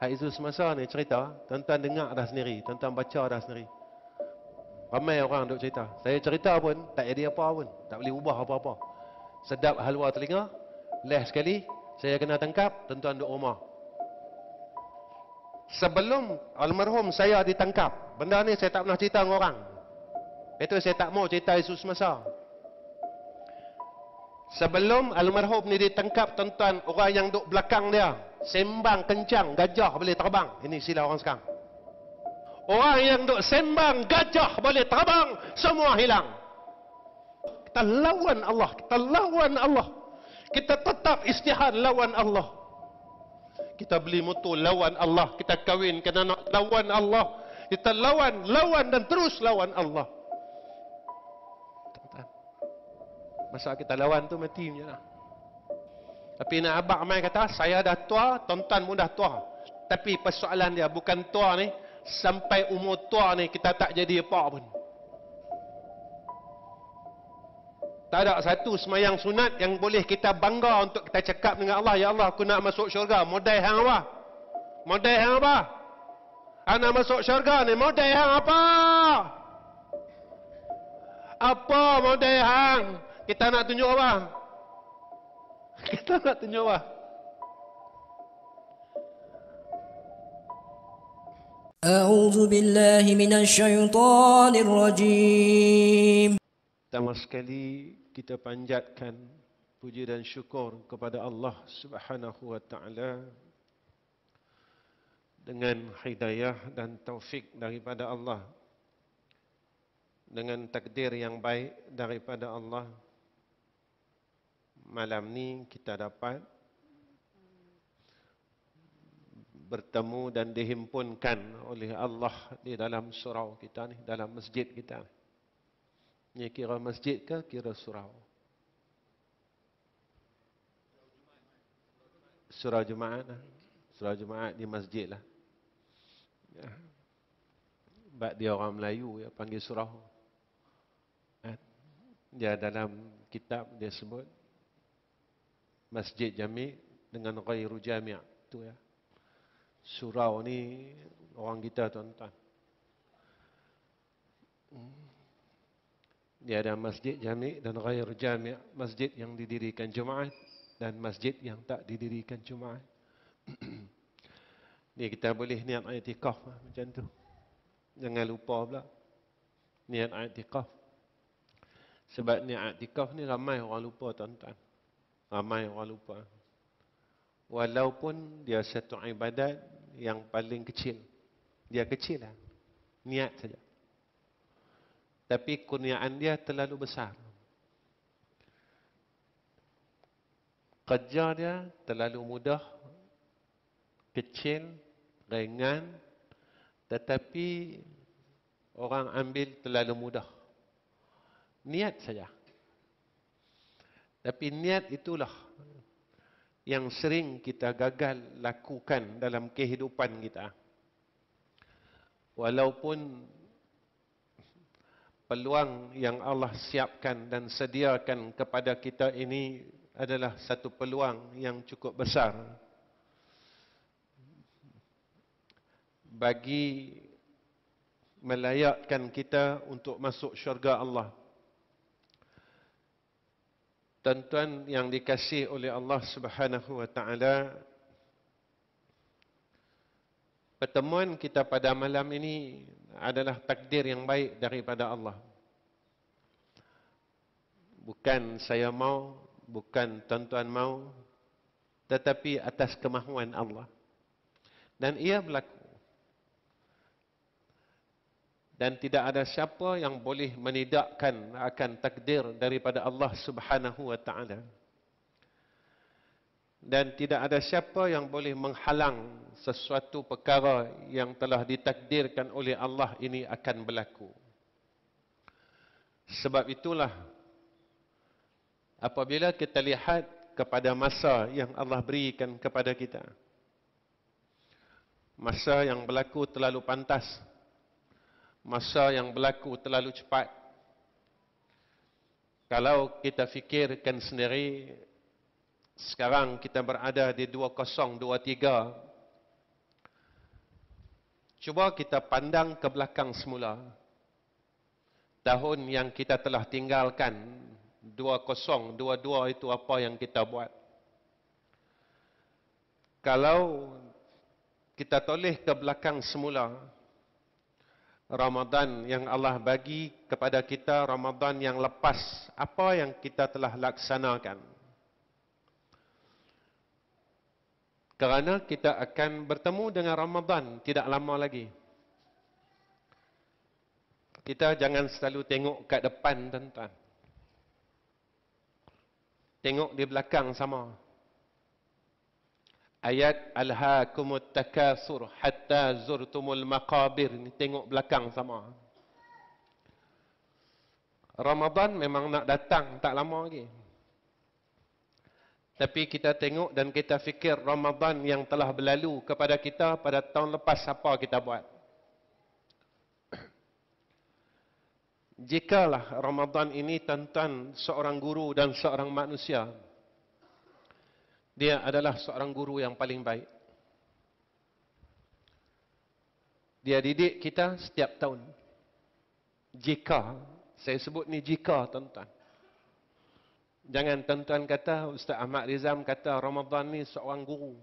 Hak itu semasa ni cerita, tuan-tuan dengar dah sendiri, tuan-tuan baca dah sendiri. Ramai orang duk cerita. Saya cerita pun tak jadi apa pun, tak boleh ubah apa-apa. Sedap halwa telinga, leh sekali, saya kena tangkap, tuan-tuan duk rumah. Sebelum almarhum saya ditangkap, benda ni saya tak pernah cerita dengan orang. Itu saya tak mau cerita isu semasa. Sebelum almarhum ni ditangkap, tuan-tuan, orang yang duk belakang dia sembang kencang, gajah boleh terbang. Ini sila orang sekarang. Orang yang duk sembang, gajah boleh terbang, semua hilang. Kita lawan Allah, kita lawan Allah. Kita tetap istihad lawan Allah. Kita beli motor lawan Allah, kita kahwinkan anak lawan Allah. Kita lawan dan terus lawan Allah. Masa kita lawan tu mati je lah. Tapi nak abang mai kata, saya dah tua, tuan-tuan pun dah tua. Tapi persoalan dia bukan tua ni, sampai umur tua ni kita tak jadi apa pun. Tak ada satu semayang sunat yang boleh kita bangga untuk kita cakap dengan Allah, ya Allah, aku nak masuk syurga. Modal hang apa? Modal hang apa? Anak masuk syurga ni, modal hang apa? Apa modal hang? Kita nak tunjuk apa? Kita nak tunjuk apa? A'udzu billahi minasy syaithanir rajim. Pertama sekali kita panjatkan puji dan syukur kepada Allah Subhanahu wa taala dengan hidayah dan taufik daripada Allah, dengan takdir yang baik daripada Allah. Malam ni kita dapat bertemu dan dihimpunkan oleh Allah di dalam surau kita ni, dalam masjid kita ni. Ini kira masjid ke kira surau? Surau Jumaat lah. Surau Jumaat di masjid lah. Ya. Sebab dia orang Melayu, ya, panggil surau. Dia dalam kitab dia sebut masjid jami' dengan ghairu jami' tu ya. Surau ni orang kita tuan-tuan. Dia ada masjid jami' dan ghairu jami', masjid yang didirikan Jumaat dan masjid yang tak didirikan Jumaat. Ni kita boleh niat i'tikaf macam tu. Jangan lupa pula niat i'tikaf. Sebab niat i'tikaf ni ramai orang lupa tuan-tuan. Ramai orang lupa. Walaupun dia satu ibadat yang paling kecil. Dia kecil lah. Niat saja. Tapi kurniaan dia terlalu besar. Kerja dia terlalu mudah, kecil, ringan, tetapi orang ambil terlalu mudah. Niat saja. Tapi niat itulah yang sering kita gagal lakukan dalam kehidupan kita. Walaupun peluang yang Allah siapkan dan sediakan kepada kita ini adalah satu peluang yang cukup besar bagi melayakkan kita untuk masuk syurga Allah. Tuan-tuan yang dikasihi oleh Allah Subhanahu wa taala, pertemuan kita pada malam ini adalah takdir yang baik daripada Allah. Bukan saya mau, bukan tuan-tuan mau, tetapi atas kemahuan Allah. Dan ia berlaku. Dan tidak ada siapa yang boleh menidakkan akan takdir daripada Allah Subhanahu wa taala. Dan tidak ada siapa yang boleh menghalang sesuatu perkara yang telah ditakdirkan oleh Allah ini akan berlaku. Sebab itulah apabila kita lihat kepada masa yang Allah berikan kepada kita, masa yang berlaku terlalu pantas, masa yang berlaku terlalu cepat. Kalau kita fikirkan sendiri, sekarang kita berada di 2023, Cuba kita pandang ke belakang semula. Tahun yang kita telah tinggalkan, 2022 itu apa yang kita buat. Kalau kita toleh ke belakang semula, Ramadan yang Allah bagi kepada kita, Ramadan yang lepas, apa yang kita telah laksanakan. Kerana kita akan bertemu dengan Ramadan tidak lama lagi. Kita jangan selalu tengok kat depan, tuan-tuan. Tengok di belakang sama. Ayat alhaakumut takasur hatta zurtumul maqabir. Ni tengok belakang sama. Ramadan memang nak datang tak lama lagi. Tapi kita tengok dan kita fikir Ramadan yang telah berlalu kepada kita pada tahun lepas apa kita buat. Jikalah Ramadan ini tuan-tuan seorang guru dan seorang manusia, dia adalah seorang guru yang paling baik. Dia didik kita setiap tahun. Jika, saya sebut ni jika tuan-tuan. Jangan tuan-tuan kata, Ustaz Ahmad Rizam kata Ramadan ni seorang guru.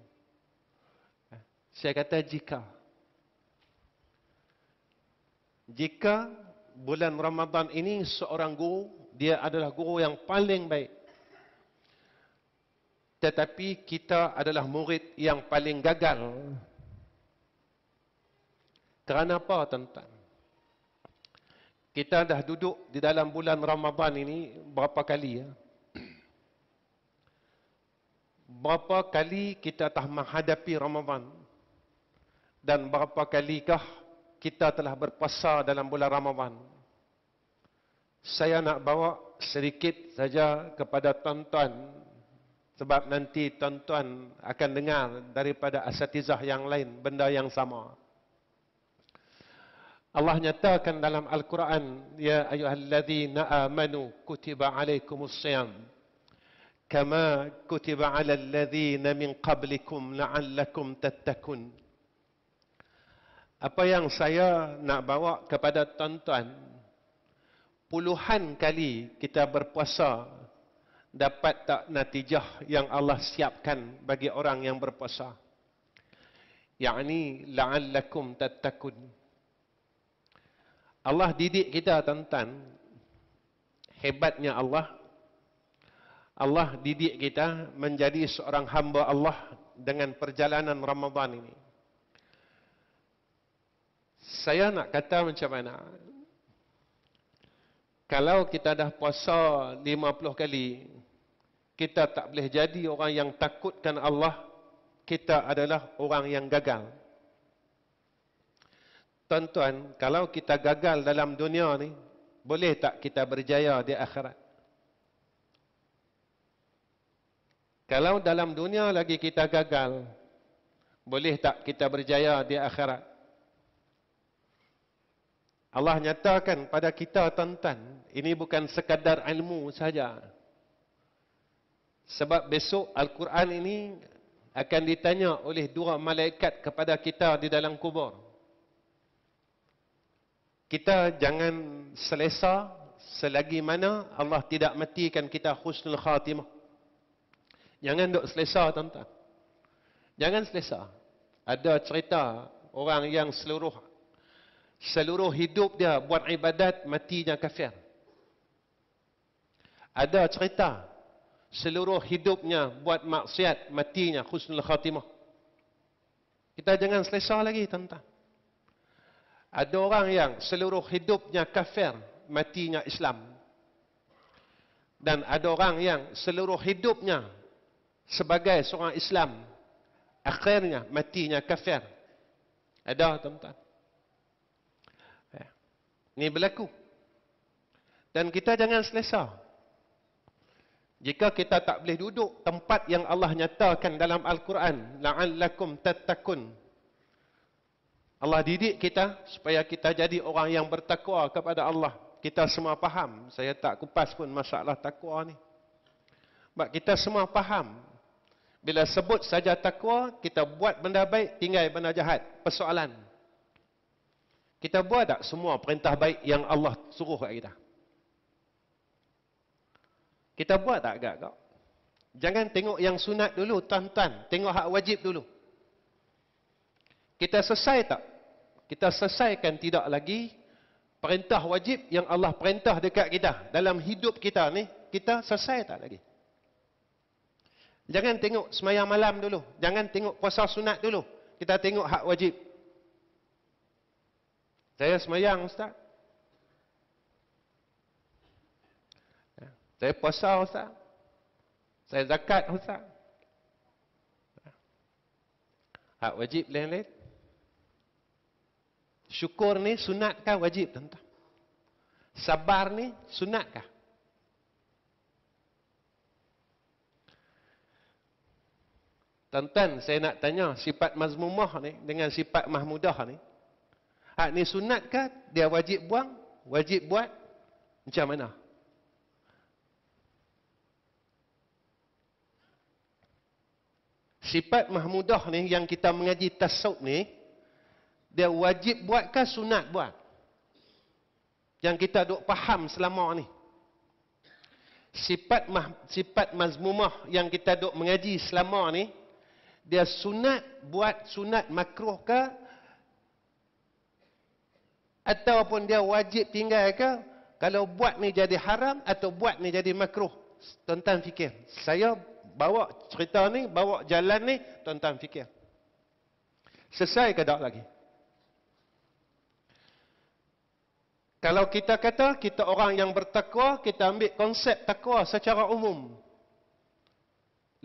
Saya kata jika. Jika bulan Ramadan ini seorang guru, dia adalah guru yang paling baik. Tetapi kita adalah murid yang paling gagal. Kerana apa, tuan-tuan? Kita dah duduk di dalam bulan Ramadan ini berapa kali ya? Berapa kali kita telah menghadapi Ramadan? Dan berapa kalikah kita telah berpuasa dalam bulan Ramadan? Saya nak bawa sedikit saja kepada tuan-tuan, sebab nanti tuan-tuan akan dengar daripada asatizah yang lain benda yang sama. Allah nyatakan dalam Al-Quran, ya ayyuhalladzina amanu kutiba alaikumus siyam kama kutiba alal ladzina min qablikum la'allakum tattaqun. Apa yang saya nak bawa kepada tuan-tuan, puluhan kali kita berpuasa, dapat tak natijah yang Allah siapkan bagi orang yang berpuasa? Yakni la'allakum tattaqun. Allah didik kita, tuan-tuan. Hebatnya Allah. Allah didik kita menjadi seorang hamba Allah dengan perjalanan Ramadan ini. Saya nak kata macam mana? Kalau kita dah puasa 50 kali, kita tak boleh jadi orang yang takutkan Allah. Kita adalah orang yang gagal. Tuan-tuan, kalau kita gagal dalam dunia ni, boleh tak kita berjaya di akhirat? Kalau dalam dunia lagi kita gagal, boleh tak kita berjaya di akhirat? Allah nyatakan pada kita, tuan-tuan, ini bukan sekadar ilmu saja. Sebab besok Al-Quran ini akan ditanya oleh dua malaikat kepada kita di dalam kubur. Kita jangan selesa selagi mana Allah tidak matikan kita husnul khatimah. Jangan duk selesa, tuan-tuan. Jangan selesa. Ada cerita orang yang seluruh hidup dia buat ibadat, matinya kafir. Ada cerita seluruh hidupnya buat maksiat, matinya husnul khatimah. Kita jangan selesa lagi, tuan-tuan. Ada orang yang seluruh hidupnya kafir, matinya Islam. Dan ada orang yang seluruh hidupnya sebagai seorang Islam, akhirnya matinya kafir. Ada, tuan-tuan. Ini berlaku. Dan kita jangan selesa. Jika kita tak boleh duduk tempat yang Allah nyatakan dalam Al-Quran, la'allakum tattaqun. Allah didik kita supaya kita jadi orang yang bertakwa kepada Allah. Kita semua faham. Saya tak kupas pun masalah takwa ni. Sebab kita semua faham. Bila sebut saja takwa, kita buat benda baik, tinggal benda jahat. Persoalan. Kita buat tak semua perintah baik yang Allah suruh kat kita? Kita buat tak agak-agak? Jangan tengok yang sunat dulu, tuan-tuan. Tengok hak wajib dulu. Kita selesai tak? Kita selesaikan tidak lagi perintah wajib yang Allah perintah dekat kita. Dalam hidup kita ni, kita selesai tak lagi? Jangan tengok semayang malam dulu. Jangan tengok puasa sunat dulu. Kita tengok hak wajib. Saya semayang, Ustaz. Saya puasa, Ustaz. Saya zakat, Ustaz. Hak wajib lain-lain. Syukur ni sunatkah wajib, tuan-tuan? Sabar ni sunatkah? Tuan-tuan, saya nak tanya sifat mazmumah ni dengan sifat mahmudah ni. Hak ni sunatkah? Dia wajib buang? Wajib buat? Macam mana? Sifat mahmudah ni yang kita mengaji tasawuf ni, dia wajib buatkah sunat buat? Yang kita duk faham selama ni. Sifat mazmumah yang kita duk mengaji selama ni, dia sunat buat sunat makruh ke? Ataupun dia wajib tinggal ke? Kalau buat ni jadi haram atau buat ni jadi makruh? Tuan-tuan fikir. Saya bawa cerita ni, bawa jalan ni, tuan-tuan fikir. Selesai ke tak lagi? Kalau kita kata kita orang yang bertakwa, kita ambil konsep takwa secara umum.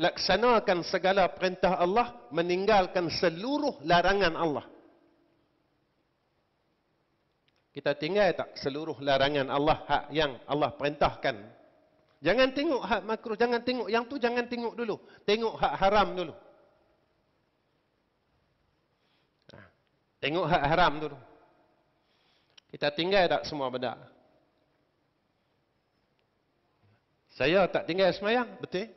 Laksanakan segala perintah Allah, meninggalkan seluruh larangan Allah. Kita tinggal tak seluruh larangan Allah, hak yang Allah perintahkan? Jangan tengok hak makruh, jangan tengok yang tu, jangan tengok dulu. Tengok hak haram dulu. Tengok hak haram dulu. Kita tinggal tak semua benda? Saya tak tinggal semayang, betul?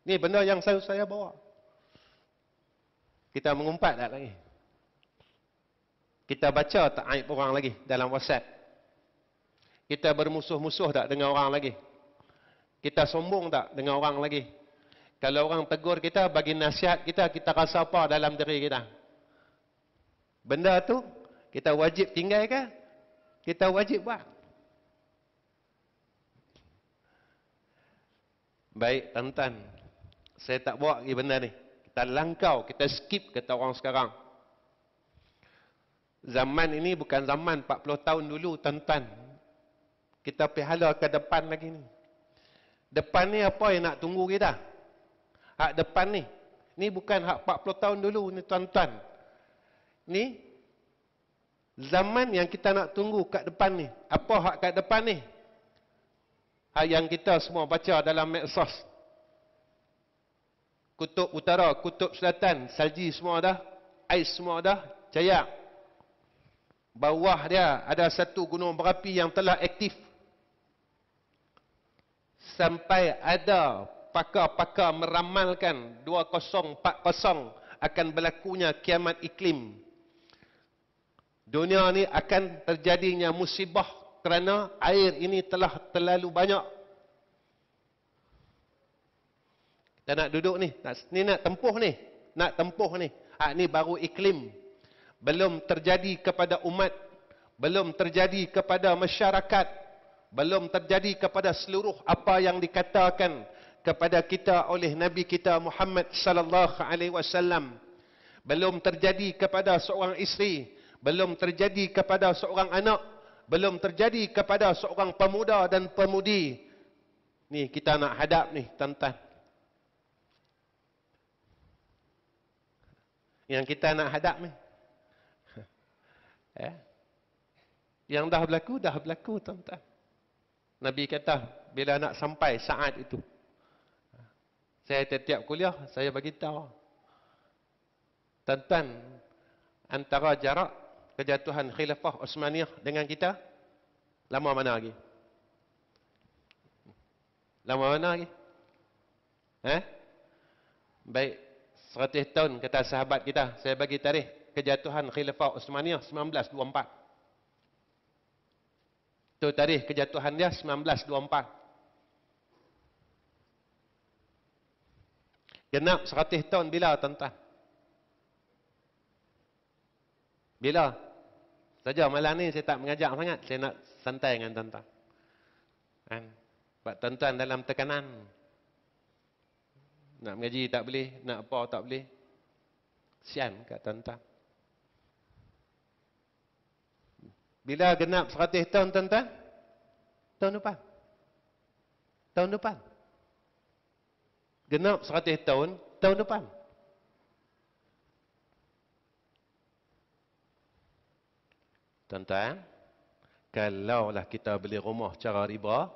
Ni benda yang saya bawa. Kita mengumpat tak lagi? Kita baca tak aib orang lagi dalam WhatsApp? Kita bermusuh-musuh tak dengan orang lagi? Kita sombong tak dengan orang lagi? Kalau orang tegur kita, bagi nasihat kita, kita rasa apa dalam diri kita? Benda tu, kita wajib tinggal ke? Kita wajib buat. Baik, tuan-tuan. Saya tak bawa lagi benda ni. Kita langkau, kita skip kata orang sekarang. Zaman ini bukan zaman 40 tahun dulu, tuan-tuan. Kita pihala ke depan lagi ni. Depan ni apa yang nak tunggu kita? Hak depan ni. Ni bukan hak 40 tahun dulu ni, tuan-tuan. Ni zaman yang kita nak tunggu kat depan ni. Apa hak kat depan ni? Hak yang kita semua baca dalam medsos. Kutub utara, kutub selatan, salji semua dah, ais semua dah, cair. Bawah dia ada satu gunung berapi yang telah aktif. Sampai ada pakar-pakar meramalkan 2040 akan berlakunya kiamat iklim. Dunia ni akan terjadinya musibah kerana air ini telah terlalu banyak. Kita nak duduk ni, nak tempuh ni. Nak tempuh ni. Ni baru iklim. Belum terjadi kepada umat. Belum terjadi kepada masyarakat. Belum terjadi kepada seluruh apa yang dikatakan kepada kita oleh Nabi kita Muhammad sallallahu alaihi wasallam. Belum terjadi kepada seorang isteri. Belum terjadi kepada seorang anak. Belum terjadi kepada seorang pemuda dan pemudi. Ni kita nak hadap ni, tuan-tuan. Yang kita nak hadap ni. Yang dah berlaku, tuan-tuan. Nabi kata, bila nak sampai saat itu. Saya tiap-tiap kuliah, saya bagi tahu. Tuan-tuan, antara jarak kejatuhan khilafah Osmaniyah dengan kita, lama mana lagi? Lama mana lagi? Baik, 100 tahun kata sahabat kita, saya bagi tarikh kejatuhan khilafah Osmaniyah 1924. Itu tarikh kejatuhan dia 1924. Genap 100 tahun bila tuan-tuan? Bila? Saja malam ni saya tak mengajak sangat. Saya nak santai dengan tuan-tuan. Kan? Sebab tuan-tuan dalam tekanan. Nak mengaji tak boleh. Nak apa tak boleh. Sian kat tuan-tuan. Bila genap 100 tahun tuan-tuan? Tahun depan. Tahun depan. Genap 100 tahun, tahun depan. Tuan-tuan, kalaulah kita beli rumah cara riba,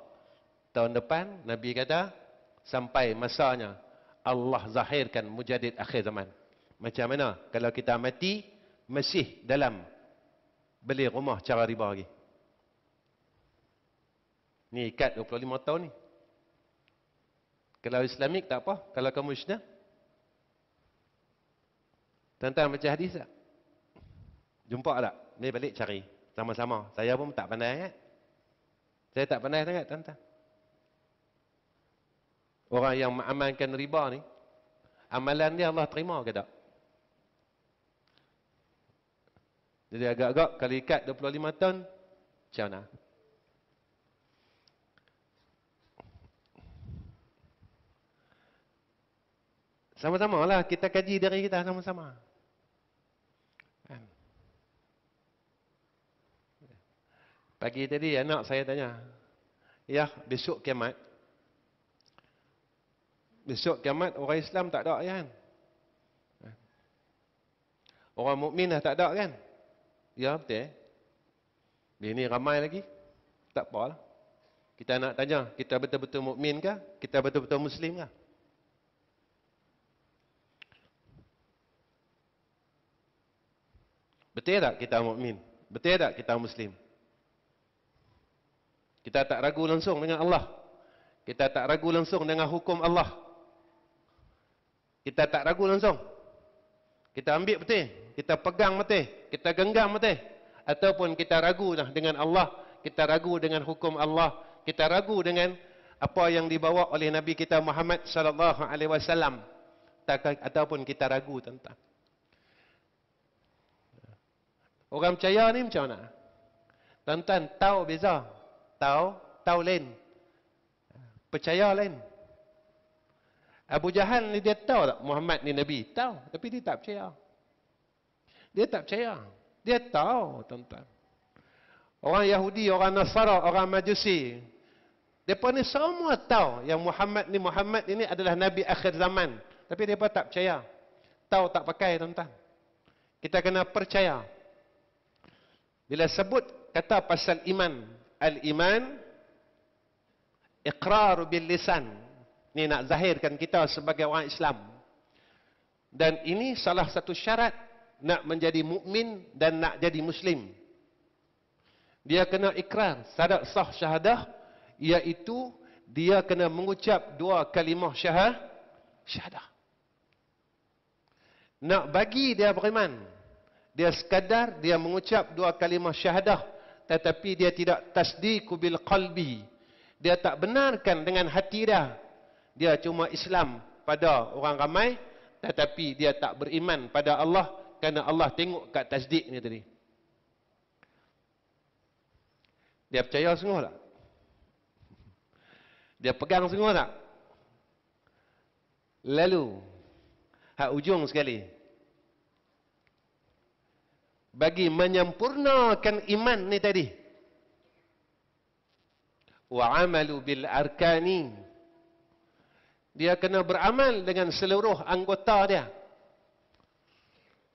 tahun depan Nabi kata sampai masanya Allah zahirkan mujadid akhir zaman. Macam mana kalau kita mati masih dalam beli rumah cara riba lagi? Ni ikat 25 tahun ni. Kalau Islamik tak apa, kalau kamu Islam. Tuan-tuan baca hadis tak? Jumpa tak? Ni balik cari sama-sama. Saya pun tak pandai kan? Saya tak pandai sangat tuan-tuan. Orang yang mengamalkan riba ni, amalan dia Allah terima ke tak? Jadi agak-agak kalau ikat 25 tahun, macam mana? Sama-sama lah kita kaji diri kita sama-sama. Kan? Pagi tadi anak saya tanya, ya besok kiamat. Besok kiamat orang Islam tak ada kan? Orang mukmin dah tak ada kan? Ya betul. Ini ramai lagi. Tak apalah. Kita nak tanya, kita betul-betul mukmin ke? Kita betul-betul Muslim ke? Betul tak kita mukmin? Betul tak kita Muslim? Kita tak ragu langsung dengan Allah. Kita tak ragu langsung dengan hukum Allah. Kita tak ragu langsung. Kita ambil betul. Kita pegang betul. Kita genggam betul. Ataupun kita ragu dengan Allah. Kita ragu dengan hukum Allah. Kita ragu dengan apa yang dibawa oleh Nabi kita Muhammad sallallahu alaihi wasallam. Ataupun kita ragu tentang. Orang percaya ni macam mana? Tuan-tuan tahu beza. Tahu lain. Percaya lain. Abu Jahal ni dia tahu tak Muhammad ni Nabi? Tahu. Tapi dia tak percaya. Dia tak percaya. Dia tahu tuan-tuan. Orang Yahudi, orang Nasara, orang Majusi. Mereka ni semua tahu yang Muhammad ini adalah Nabi akhir zaman. Tapi mereka tak percaya. Tahu tak pakai tuan-tuan. Kita kena percaya. Bila sebut kata pasal iman. Al-iman. Iqrar bil lisan. Ini nak zahirkan kita sebagai orang Islam. Dan ini salah satu syarat. Nak menjadi mukmin dan nak jadi Muslim. Dia kena ikrar. Syarat sah syahadah. Iaitu dia kena mengucap dua kalimah syahadah. Nak bagi dia beriman. Dia sekadar dia mengucap dua kalimah syahadah. Tetapi dia tidak tasdiqu bil qalbi. Dia tak benarkan dengan hati dia. Dia cuma Islam pada orang ramai. Tetapi dia tak beriman pada Allah. Kerana Allah tengok kat tasdik ni tadi. Dia percaya sungguh tak? Dia pegang sungguh tak? Lalu, hak ujung sekali. Bagi menyempurnakan iman ni tadi. Wa amalu bil arkani. Dia kena beramal dengan seluruh anggota dia.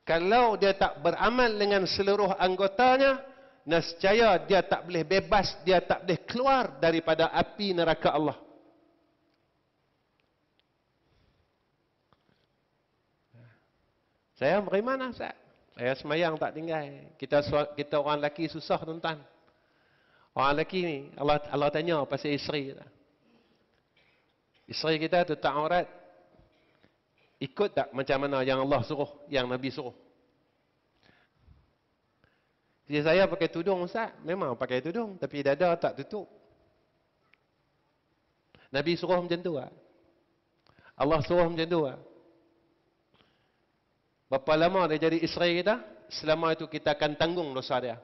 Kalau dia tak beramal dengan seluruh anggotanya, nescaya dia tak boleh bebas, dia tak boleh keluar daripada api neraka Allah. Saya beriman Ustaz. Saya semayang tak tinggal. Kita orang lelaki susah tuan-tuan. Orang lelaki ni Allah tanya pasal isteri kita. Isteri kita tu tak aurat. Ikut tak macam mana yang Allah suruh, yang Nabi suruh? Saya pakai tudung Ustaz. Memang pakai tudung. Tapi dada tak tutup. Nabi suruh macam tu. Allah suruh macam tu. Berapa lama dia jadi isteri kita? Selama itu kita akan tanggung dosa dia.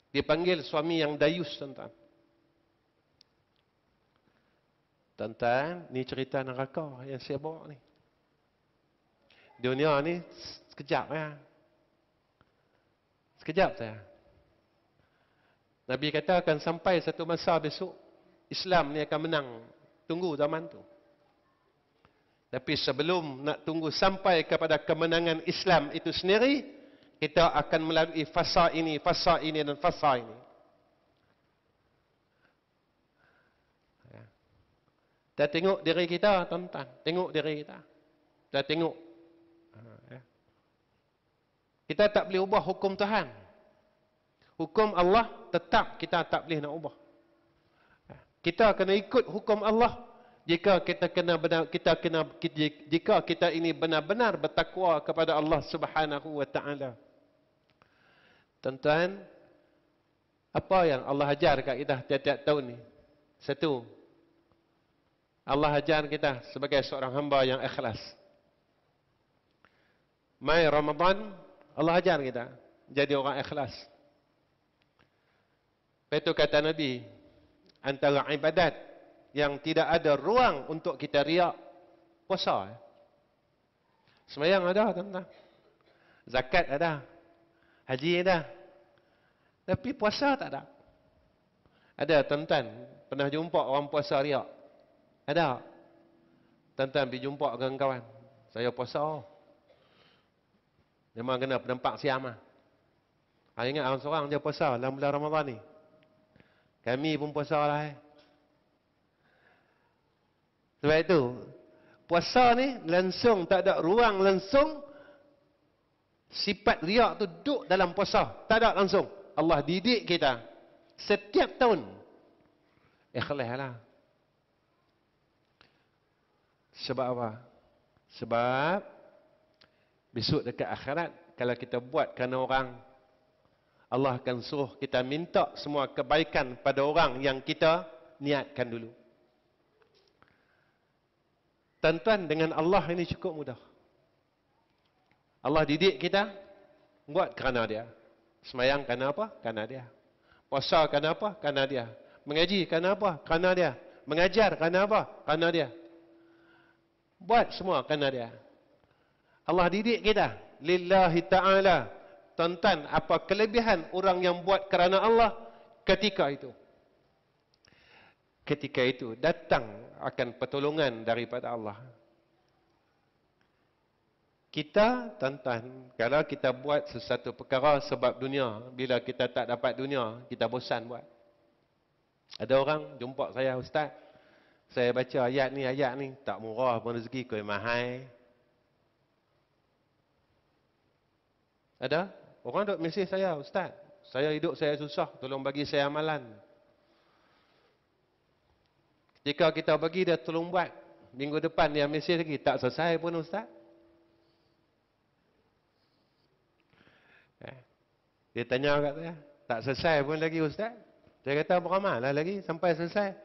Dia panggil suami yang dayus, tuan-tuan. Tuan-tuan, ni cerita neraka yang saya bawa ni. Dunia ni sekejap ya. Sekejap saja. Nabi kata akan sampai satu masa besok, Islam ni akan menang. Tunggu zaman tu. Tapi sebelum nak tunggu sampai kepada kemenangan Islam itu sendiri, kita akan melalui fasa ini dan fasa ini. Kita tengok diri kita, tuan-tuan. Tengok diri kita. Kita tengok. Kita tak boleh ubah hukum Tuhan. Hukum Allah tetap kita tak boleh nak ubah. Kita kena ikut hukum Allah jika kita ini benar-benar bertakwa kepada Allah Subhanahu wa taala. Tuan-tuan, apa yang Allah ajar kat kita tiap-tiap tahun ni? Satu, Allah ajar kita sebagai seorang hamba yang ikhlas. Mai Ramadan, Allah ajar kita jadi orang ikhlas. Itu kata Nabi, antara ibadat yang tidak ada ruang untuk kita riak, puasa. Sembahyang ada, tuan-tuan. Zakat ada. Haji ada. Tapi puasa tak ada. Ada, tuan-tuan, pernah jumpa orang puasa riak? Ada. Tuan-tuan pergi jumpa kawan-kawan. Saya puasa. Memang kena penampak siam lah. Saya ingat orang seorang dia puasa dalam bulan Ramadan ni. Kami pun puasa lah. Sebab itu, puasa ni langsung tak ada ruang langsung. Sifat riak tu duduk dalam puasa. Tak ada langsung. Allah didik kita. Setiap tahun. Ikhlas lah. Sebab apa? Sebab besok dekat akhirat, kalau kita buat kerana orang, Allah akan suruh kita minta semua kebaikan pada orang yang kita niatkan dulu. Tuan-tuan, dengan Allah ini cukup mudah. Allah didik kita, buat kerana dia. Semayang kerana apa? Kerana dia. Puasa kerana apa? Kerana dia. Mengaji kerana apa? Kerana dia. Mengajar kerana apa? Kerana dia. Buat semua kerana dia. Allah didik kita. Lillahi ta'ala. Tuan-tuan, apa kelebihan orang yang buat kerana Allah ketika itu? Ketika itu datang akan pertolongan daripada Allah. Kita, tuan-tuan, kalau kita buat sesuatu perkara sebab dunia, bila kita tak dapat dunia, kita bosan buat. Ada orang jumpa saya, Ustaz, saya baca ayat ni, tak murah pun rezeki kau mahal. Ada? Orang duk mesej saya, Ustaz, saya hidup saya susah, tolong bagi saya amalan. Jika kita bagi dia tolong buat, minggu depan dia mesej lagi, tak selesai pun Ustaz. Dia tanya kat saya, tak selesai pun lagi Ustaz. Saya kata beramallah lagi sampai selesai.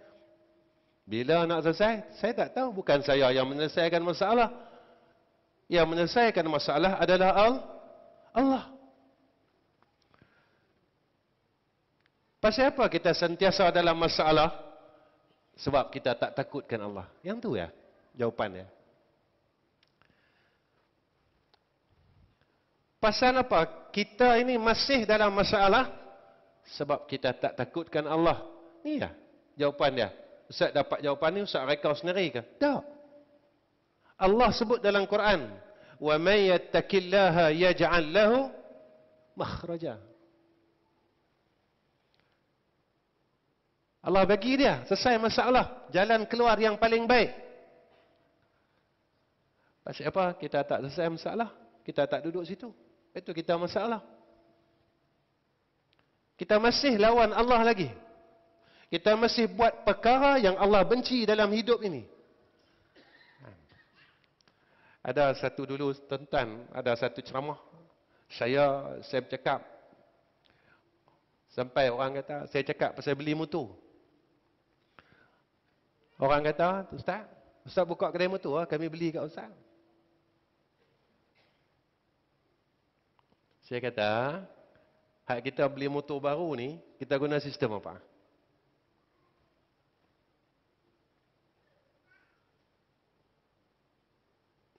Bila nak selesai, saya tak tahu. Bukan saya yang menyelesaikan masalah. Yang menyelesaikan masalah adalah Allah. Pasal apa kita sentiasa dalam masalah? Sebab kita tak takutkan Allah. Yang tu ya jawapannya. Pasal apa? Kita ini masih dalam masalah sebab kita tak takutkan Allah. Ni ya jawapan dia. Ustaz dapat jawapan ni, Ustaz reka sendiri ke? Tak. Allah sebut dalam Quran, "Wa may yattaqillaha yaj'al lahu makhraja." Allah bagi dia selesai masalah, jalan keluar yang paling baik. Pasal apa? Kita tak selesai masalah, kita tak duduk situ. Itu kita masalah. Kita masih lawan Allah lagi. Kita masih buat perkara yang Allah benci dalam hidup ini. Ada satu dulu, tuan-tuan, ada satu ceramah. Saya bercakap, Sampai orang kata, saya cakap pasal beli motor. Orang kata, Ustaz buka kedai motor lah, kami beli kat Ustaz. Saya kata, hak kita beli motor baru ni, kita guna sistem apa?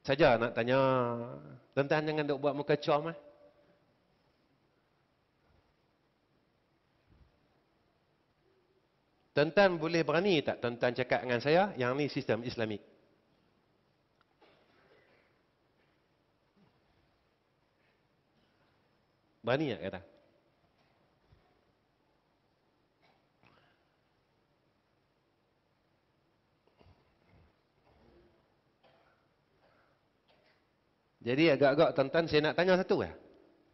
Saja nak tanya, tuan-tuan jangan duk buat muka com eh. Tuan-tuan boleh berani tak tuan-tuan cakap dengan saya, yang ni sistem Islamik? Berani tak kata? Jadi agak-agak tuan-tuan saya nak tanya satu ya.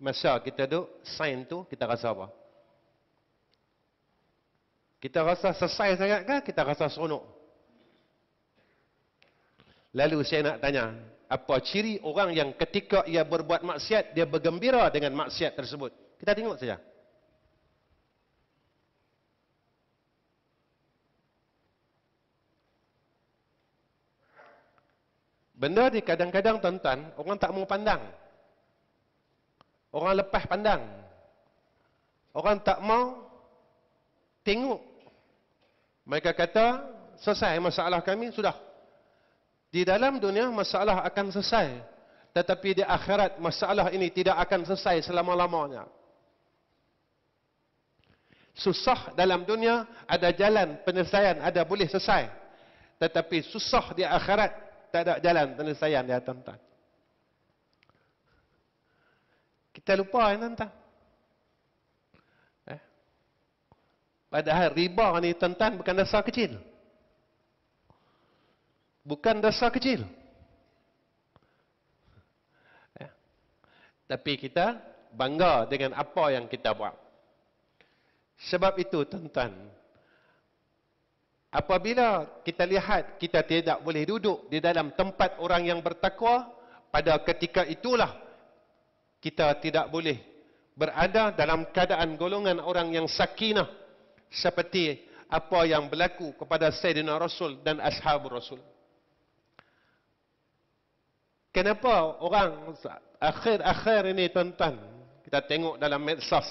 Masa kita duk sign tu, kita rasa apa? Kita rasa selesai sangat ke? Kita rasa seronok? Lalu saya nak tanya, apa ciri orang yang ketika ia berbuat maksiat, dia bergembira dengan maksiat tersebut? Kita tengok saja. Benda ni kadang-kadang tuan-tuan, orang tak mau pandang. Orang lepas pandang. Orang tak mau tengok. Mereka kata, selesai masalah kami, sudah. Di dalam dunia, masalah akan selesai. Tetapi di akhirat, masalah ini tidak akan selesai selama-lamanya. Susah dalam dunia, ada jalan penyelesaian, ada boleh selesai. Tetapi susah di akhirat, tak ada jalan penyelesaian dia, tuan-tuan. Kita lupa, tuan-tuan. Padahal riba ni, tuan-tuan, bukan dosa kecil. Bukan dosa kecil. Tapi kita bangga dengan apa yang kita buat. Sebab itu, tuan-tuan, apabila kita lihat kita tidak boleh duduk di dalam tempat orang yang bertakwa, pada ketika itulah kita tidak boleh berada dalam keadaan golongan orang yang sakinah, seperti apa yang berlaku kepada Sayyidina Rasul dan Ashabul Rasul. Kenapa orang akhir-akhir ini, tuan-tuan, kita tengok dalam medsos,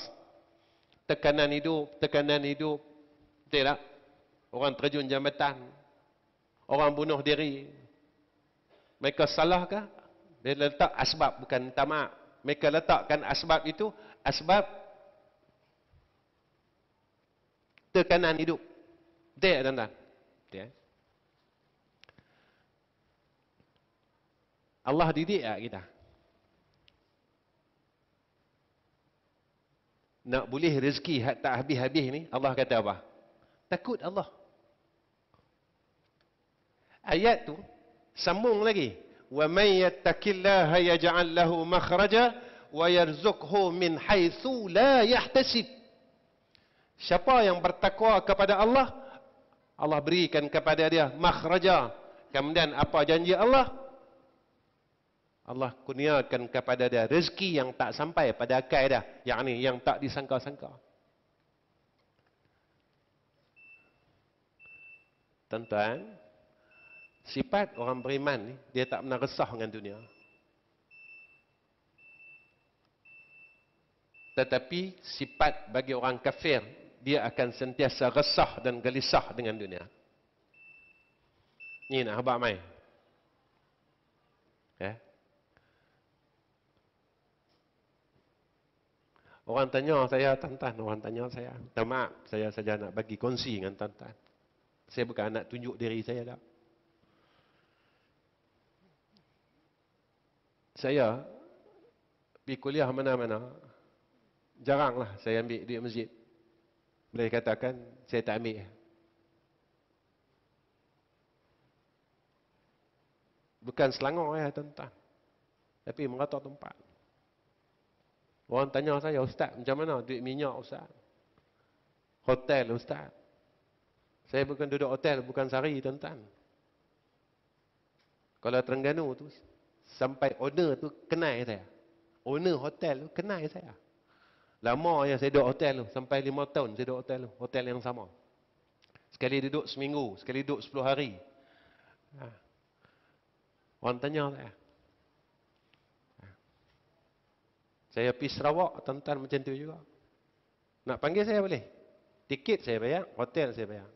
tekanan hidup, betul tak? Orang terjun jambatan, orang bunuh diri. Mereka salah ke? Dia letak asbab, bukan tamak. Mereka letakkan asbab itu, asbab tekanan hidup. Betul tak, tuan-tuan? Betul. Allah didik tak kita? Nak boleh rezeki tak habis-habis ni, Allah kata apa? Takut Allah. Ayat tu sambung lagi. Wa may yattaqillaha yaj'al lahu makhraja wa yarzuqhu min haitsu la yahtasib. Siapa yang bertakwa kepada Allah, Allah berikan kepada dia makhraja. Kemudian apa janji Allah? Allah kurniakan kepada dia rezeki yang tak sampai pada akal dia, yakni yang tak disangka-sangka. Tuan-tuan, sifat orang beriman ni, dia tak pernah resah dengan dunia. Tetapi sifat bagi orang kafir, dia akan sentiasa resah dan gelisah dengan dunia. Ni nak habaq mai. Orang tanya saya, tuan-tuan, orang tanya saya. Minta maaf, saya saja nak bagi kongsi dengan tuan-tuan. Saya bukan nak tunjuk diri saya tak. Saya pergi kuliah mana-mana, jaranglah saya ambil duit masjid. Boleh katakan saya tak ambil. Bukan Selangor ya, tuan-tuan. Tapi merata tempat. Orang tanya saya, Ustaz, macam mana duit minyak, Ustaz? Hotel, Ustaz. Saya bukan duduk hotel, bukan sehari, tuan-tuan. Kalau Terengganu tu, sampai owner tu kenal saya. Owner hotel tu kenal saya. Lama ya saya duduk hotel tu. Sampai 5 tahun saya duduk hotel tu. Hotel yang sama. Sekali duduk seminggu. Sekali duduk 10 hari. Orang tanya saya. Saya pergi Sarawak, tuan-tuan macam tu juga. Nak panggil saya boleh. Tiket saya bayar, hotel saya bayar.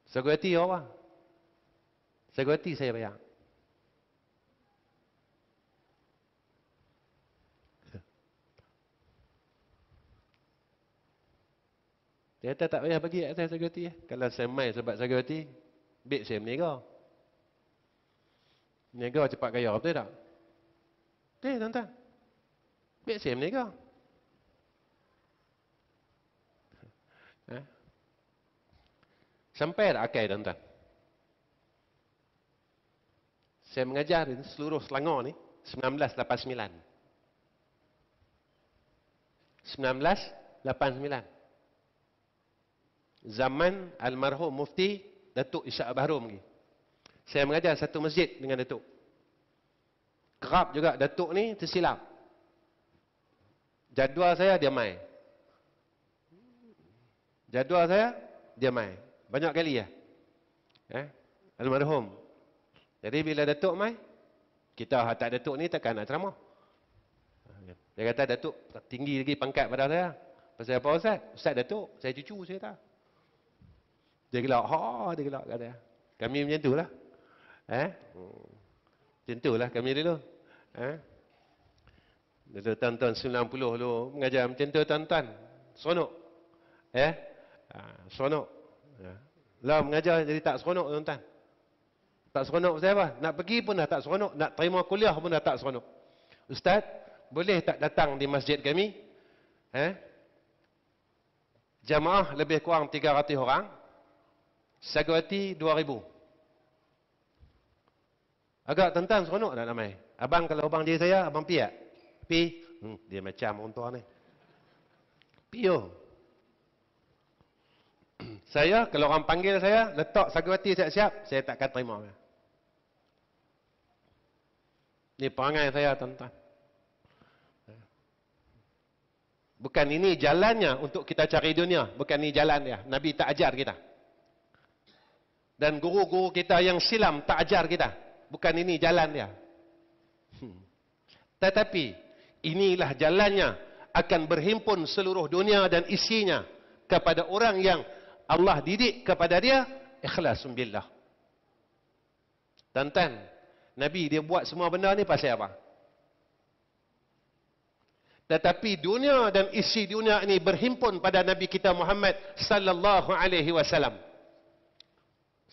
Security apa? Security saya bayar. Dia kata tak payah bagi saya security. Kalau saya main sebab security, beg saya meniaga. Meniaga cepat kaya, betul tak? Betul tuan-tuan. Beg saya meniaga. Sampai tak akal tuan-tuan? Saya mengajar di seluruh Selangor ni 1989. 1989. Zaman almarhum Mufti Datuk Ishak Bahrum lagi. Saya mengajar satu masjid dengan Datuk. Kerap juga Datuk ni tersilap. Jadual saya dia mai. Jadual saya dia mai. Banyak kali ya. Almarhum. Jadi bila Datuk mai, kita hantar Datuk ni takkan nak ceramah. Dia kata Datuk tinggi lagi pangkat pada saya. Pasal apa Ustaz? Ustaz Datuk, saya cucu saya tak. Dia gelak, dia gelak kata. Kami macam itulah. Macam itulah kami dulu. Dulu tahun-tahun 90 dulu mengajar macam tu tuan-tuan. Seronok. Seronok. Lah mengajar jadi tak seronok tuan-tuan. Tak seronok pasal apa? Nak pergi pun dah tak seronok. Nak terima kuliah pun dah tak seronok. Ustaz, boleh tak datang di masjid kami? Jamaah lebih kurang 300 orang. Security 2,000. Agak tuan-tuan seronok tak ramai? Abang kalau abang dia saya, abang pi tak? Pi? Dia macam orang tua ni. Pi yo. Saya, kalau orang panggil saya, letak security siap-siap, saya takkan terima. Ini perangai saya, tuan-tuan. Bukan ini jalannya untuk kita cari dunia. Bukan ini jalan dia. Nabi tak ajar kita. Dan guru-guru kita yang silam tak ajar kita. Bukan ini jalan dia. Tetapi, inilah jalannya akan berhimpun seluruh dunia dan isinya kepada orang yang Allah didik kepada dia, ikhlasun billah. Tuan-tuan, Nabi dia buat semua benda ni pasal apa? Tetapi dunia dan isi dunia ini berhimpun pada Nabi kita Muhammad sallallahu alaihi wasallam.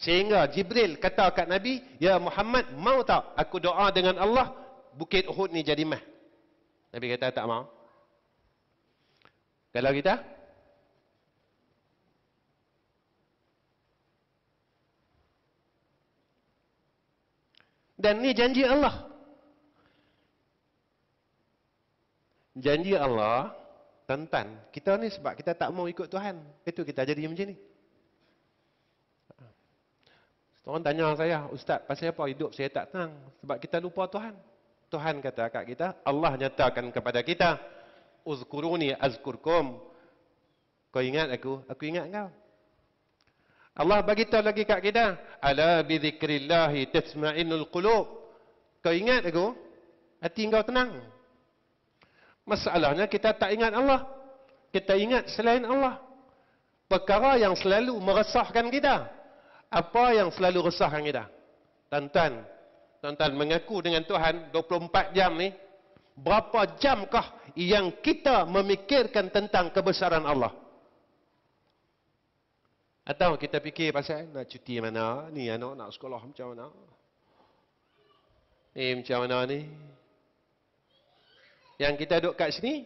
Sehingga Jibril kata kat Nabi, "Ya Muhammad, mau tak aku doa dengan Allah bukit Uhud ni jadi mah?" Nabi kata tak mau. Kalau kita dan ni janji Allah. Janji Allah, tuan-tuan, kita ni sebab kita tak mau ikut Tuhan. Itu kita jadi macam ni. Orang tanya saya, Ustaz, pasal apa hidup saya tak tenang? Sebab kita lupa Tuhan. Tuhan kata kat kita, Allah nyatakan kepada kita, Uzkuruni azkurkum. Kau ingat aku ingat kau. Allah bagi tahu lagi kat kita, Ala bidzikrillahi tatma'innul qulub. Kau ingat aku, hati kau tenang. Masalahnya kita tak ingat Allah. Kita ingat selain Allah. Perkara yang selalu meresahkan kita. Apa yang selalu resahkan kita? Tuan-tuan mengaku dengan Tuhan 24 jam ni, berapa jamkah yang kita memikirkan tentang kebesaran Allah? Atau kita fikir pasal nak cuti mana, ni anak nak sekolah macam mana? Ni macam mana ni? Yang kita duduk kat sini,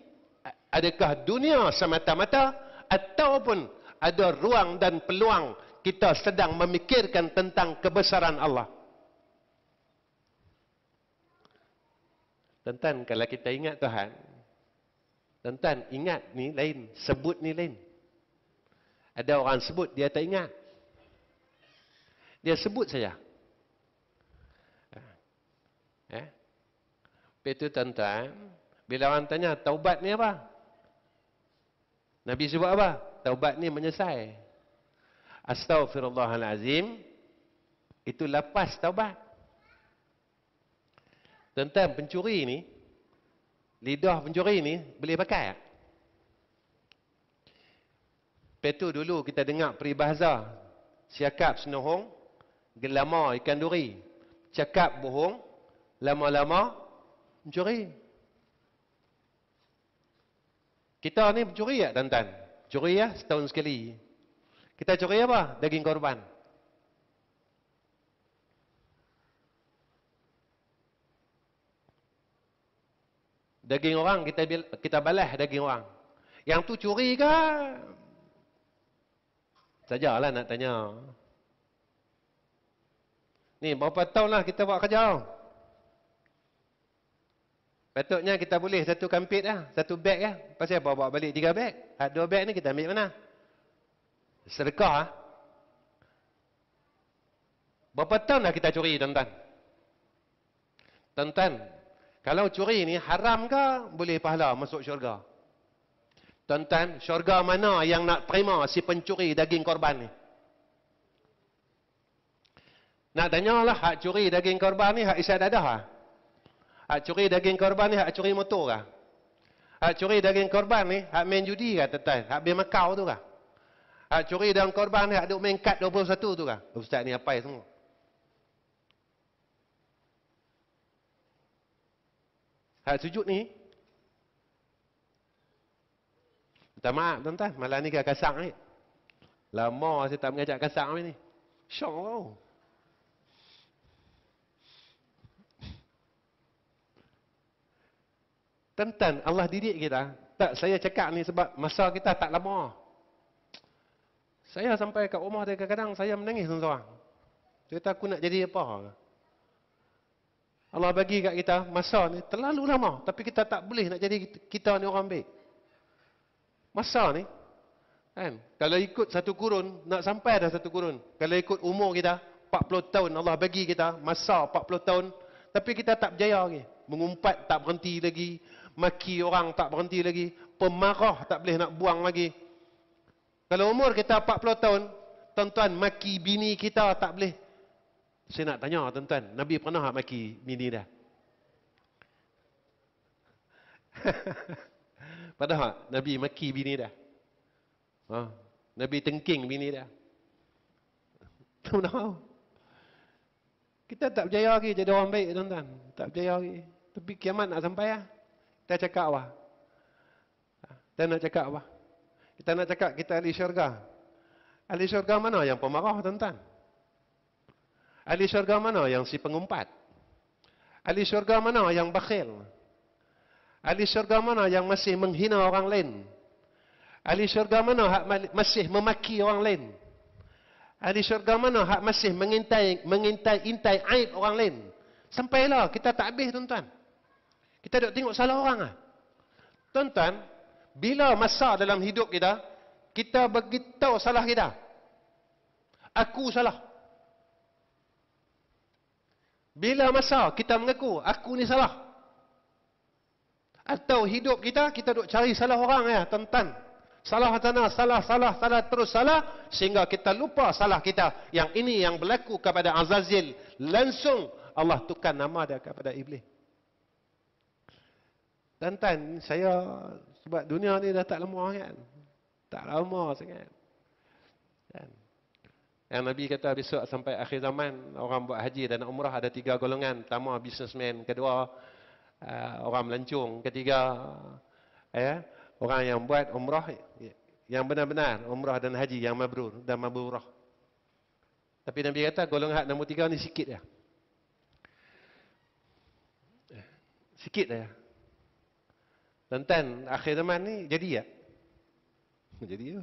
adakah dunia semata-mata ataupun ada ruang dan peluang kita sedang memikirkan tentang kebesaran Allah? Tuan-tuan, kalau kita ingat Tuhan, tuan-tuan ingat ni lain, sebut ni lain. Ada orang sebut, dia tak ingat. Dia sebut saja. Lepas itu tuan-tuan, Bila orang tanya, taubat ni apa? Nabi sebut apa? Taubat ni menyesal. Astaghfirullahalazim. Itu lepas taubat. Tentang pencuri ni, lidah pencuri ni boleh pakai tak? Lepas tu dulu kita dengar peribahasa. Siakap senohong, gelama ikan duri. Cakap bohong, lama-lama mencuri. Kita ni mencuri tak, tuan-tuan? Curi ya, setahun sekali. Kita curi apa? Daging korban. Daging orang, kita balas daging orang. Yang tu curi ke? Sajalah nak tanya. Ni, berapa tahun lah kita buat kerja. Patutnya kita boleh satu kampit lah, satu beg lah. Pasal apa bawa balik 3 beg? 2 beg ni kita ambil mana? Sedekah lah. Berapa tahun dah kita curi, tuan-tuan? Tuan-tuan, kalau curi ni haram ke boleh pahala masuk syurga? Tuan-tuan, syurga mana yang nak terima si pencuri daging korban ni? Nak tanyalah, hak curi daging korban ni hak isyak dadah lah? Hak curi daging korban ni hak curi motor kah? Hak curi daging korban ni hak main judi kah, tuan-tuan? Hak main Macau tu kah? Hak curi daging korban ni hak duk main kad 21 tu kah? Ustaz ni apa semua? Hak sujud ni, minta maaf tuan-tuan, malam ni kena kasang ni. Lama saya tak mengajak kasang ni. Syok tau. Tuan-tuan, Allah didik kita. Tak, saya cakap ni sebab masa kita tak lama. Saya sampai kat rumah dia kadang-kadang saya menangis seorang. Saya kata aku nak jadi apa? Allah bagi kat kita masa ni terlalu lama. Tapi kita tak boleh nak jadi kita ni orang baik. Masa ni, kan? Kalau ikut satu kurun, nak sampai dah satu kurun. Kalau ikut umur kita, 40 tahun Allah bagi kita masa 40 tahun. Tapi kita tak berjaya lagi. Mengumpat tak berhenti lagi. Maki orang tak berhenti lagi. Pemarah tak boleh nak buang lagi. Kalau umur kita 40 tahun, tuan-tuan, maki bini kita tak boleh. Saya nak tanya, tuan-tuan, Nabi pernah tak maki bini dah? Padahal Nabi maki bini dah. Nabi tengking bini dah. Tahu. Kita tak berjaya lagi jadi orang baik, tuan-tuan. Tak berjaya lagi. Tapi kiamat nak sampai lah. Kita cakap apa? Kita nak cakap apa? Kita nak cakap kita ahli syurga. Ahli syurga mana yang pemarah, tuan-tuan? Ahli syurga mana yang si pengumpat? Ahli syurga mana yang bakhil? Ahli syurga mana yang masih menghina orang lain? Ahli syurga mana hak masih memaki orang lain? Ahli syurga mana hak masih mengintai aib orang lain? Sampailah, kita tak habis, tuan-tuan. Kita duk tengok salah orang lah. Tuan-tuan, bila masa dalam hidup kita, kita beritahu salah kita. Aku salah. Bila masa kita mengaku, aku ni salah. Atau hidup kita duk cari salah orang ya, tuan-tuan. Salah sana, salah, terus salah. Sehingga kita lupa salah kita. Yang ini yang berlaku kepada Azazil. Langsung Allah tukar nama dia kepada Iblis. Tuan-tuan, saya sebab dunia ni dah tak lama kan. Tak lama sangat. Kan? Yang Nabi kata besok sampai akhir zaman, orang buat haji dan umrah ada 3 golongan. Pertama, businessman. Kedua, orang melancong. Ketiga, orang yang buat umrah yang benar-benar, umrah dan haji yang mabrur dan mabrurah. Tapi Nabi kata golongan nombor 3 ni sikit ya. Sikit ya. Tuan-tuan, akhir zaman ni jadi ya? Jadi ya.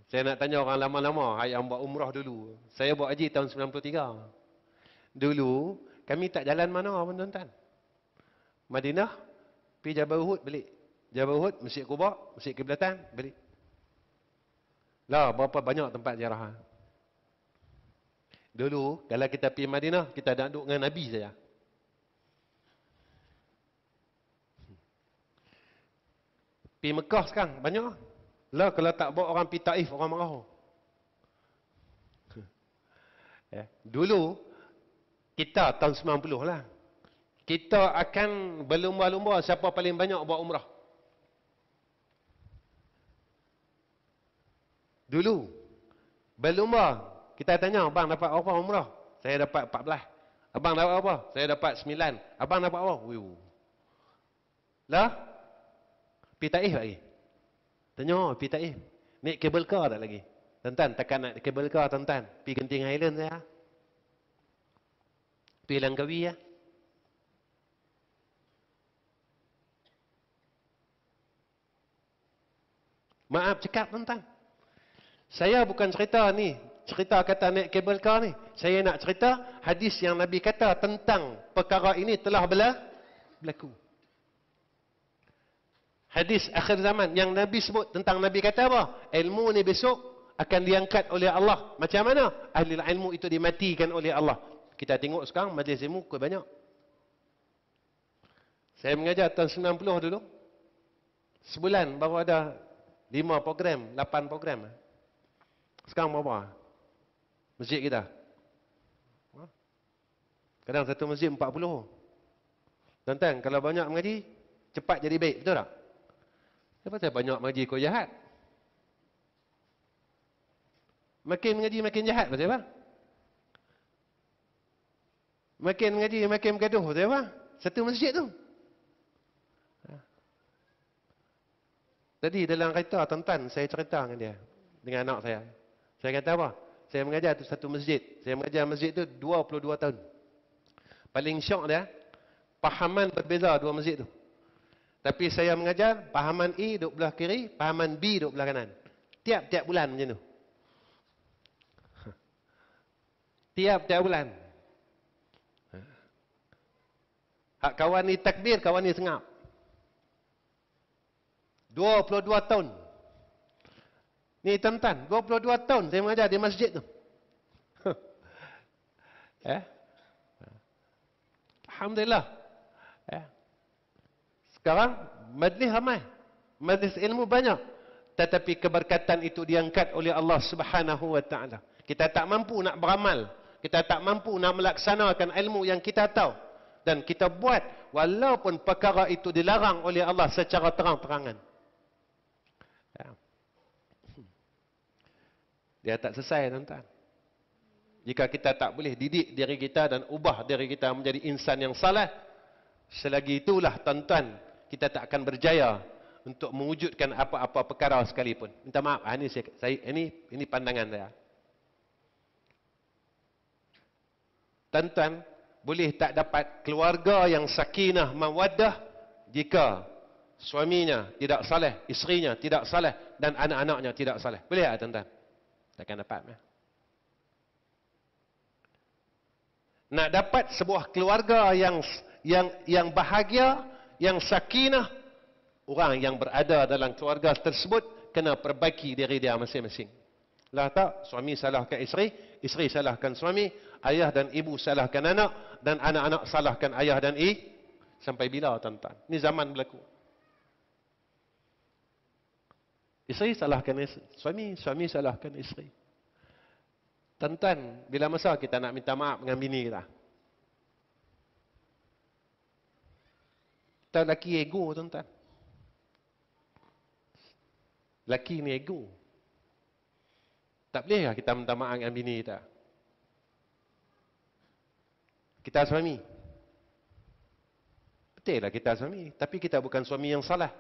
Saya nak tanya orang lama-lama yang buat umrah dulu. Saya buat haji tahun 93. Dulu, kami tak jalan mana pun, tuan-tuan. Madinah, pergi Jabal Uhud, balik. Jabal Uhud, Masjid Quba, Masjid Kiblatan, balik. Lah, berapa banyak tempat ziarah. Dulu, kalau kita pergi Madinah, kita nak duduk dengan Nabi saja. Pi Mekah sekarang, banyak. Lah kalau tak bawa orang pi Taif, orang marah. Dulu, kita tahun 90 lah. Kita akan berlumba-lumba siapa paling banyak buat umrah. Dulu, berlumba. Kita tanya, abang dapat apa umrah? Saya dapat 14. Abang dapat apa? Saya dapat 9. Abang dapat apa? Lah? Pi Taif lagi. Tanya, pi Taif. Naik kabel car tak lagi? Tuan-tuan, tekan naik kabel car, tuan-tuan. Pi Genting Island saya. Pi Langkawi ya. Maaf cakap, tuan-tuan. Saya bukan cerita ni. Cerita kata naik kabel car ni. Saya nak cerita hadis yang Nabi kata tentang perkara ini telah berlaku. Hadis akhir zaman yang Nabi sebut tentang Nabi kata apa? Ilmu ni besok akan diangkat oleh Allah. Macam mana? Ahli ilmu itu dimatikan oleh Allah. Kita tengok sekarang majlis ilmu kuat banyak. Saya mengajar tahun 90 dulu. Sebulan baru ada 5 program, 8 program. Sekarang berapa? Masjid kita. Kadang satu masjid 40. Tuan-tuan, kalau banyak mengaji, cepat jadi baik. Betul tak? Kenapa saya banyak mengaji kau jahat? Makin mengaji, makin jahat. Pasal apa? Makin mengaji, makin bergaduh. Pasal apa? Satu masjid tu. Tadi dalam kereta, tuan-tuan, saya cerita dengan dia. Dengan anak saya. Saya kata apa? Saya mengajar tu satu masjid. Saya mengajar masjid tu 22 tahun. Paling syok dia, pahaman berbeza dua masjid tu. Tapi saya mengajar, pahaman A duduk belah kiri, pahaman B duduk belah kanan. Tiap-tiap bulan macam tu. Tiap-tiap bulan. Hak kawan ni takbir, kawan ni sengap. 22 tahun. Ni tuan-tuan, 22 tahun saya mengajar di masjid tu. Alhamdulillah. Sekarang majlis ramai. Majlis ilmu banyak. Tetapi keberkatan itu diangkat oleh Allah Subhanahu wa taala. Kita tak mampu nak beramal, kita tak mampu nak melaksanakan ilmu yang kita tahu dan kita buat walaupun perkara itu dilarang oleh Allah secara terang-terangan. Dia tak selesai, tuan-tuan. Jika kita tak boleh didik diri kita dan ubah diri kita menjadi insan yang salah, selagi itulah, tuan-tuan, kita tak akan berjaya untuk mewujudkan apa-apa perkara sekalipun. Minta maaf, ini pandangan saya. Tuan-tuan, boleh tak dapat keluarga yang sakinah mawaddah jika suaminya tidak saleh, isterinya tidak saleh dan anak-anaknya tidak saleh. Boleh tak, tuan-tuan? Takkan dapat. Nak dapat sebuah keluarga yang bahagia, yang sakinah, orang yang berada dalam keluarga tersebut kena perbaiki diri dia masing-masing. Lah tak, suami salahkan isteri, isteri salahkan suami, ayah dan ibu salahkan anak, dan anak-anak salahkan ayah dan ibu. Sampai bila, tuan-tuan? Ini zaman berlaku. Isteri salahkan suami, suami salahkan isteri. Tuan-tuan, bila masa kita nak minta maaf dengan bini kita? Kita lelaki ego, tuan-tuan. Lelaki ni ego. Tak boleh kita minta maaf dengan bini kita? Kita suami. Betul lah kita suami. Tapi kita bukan suami yang salah.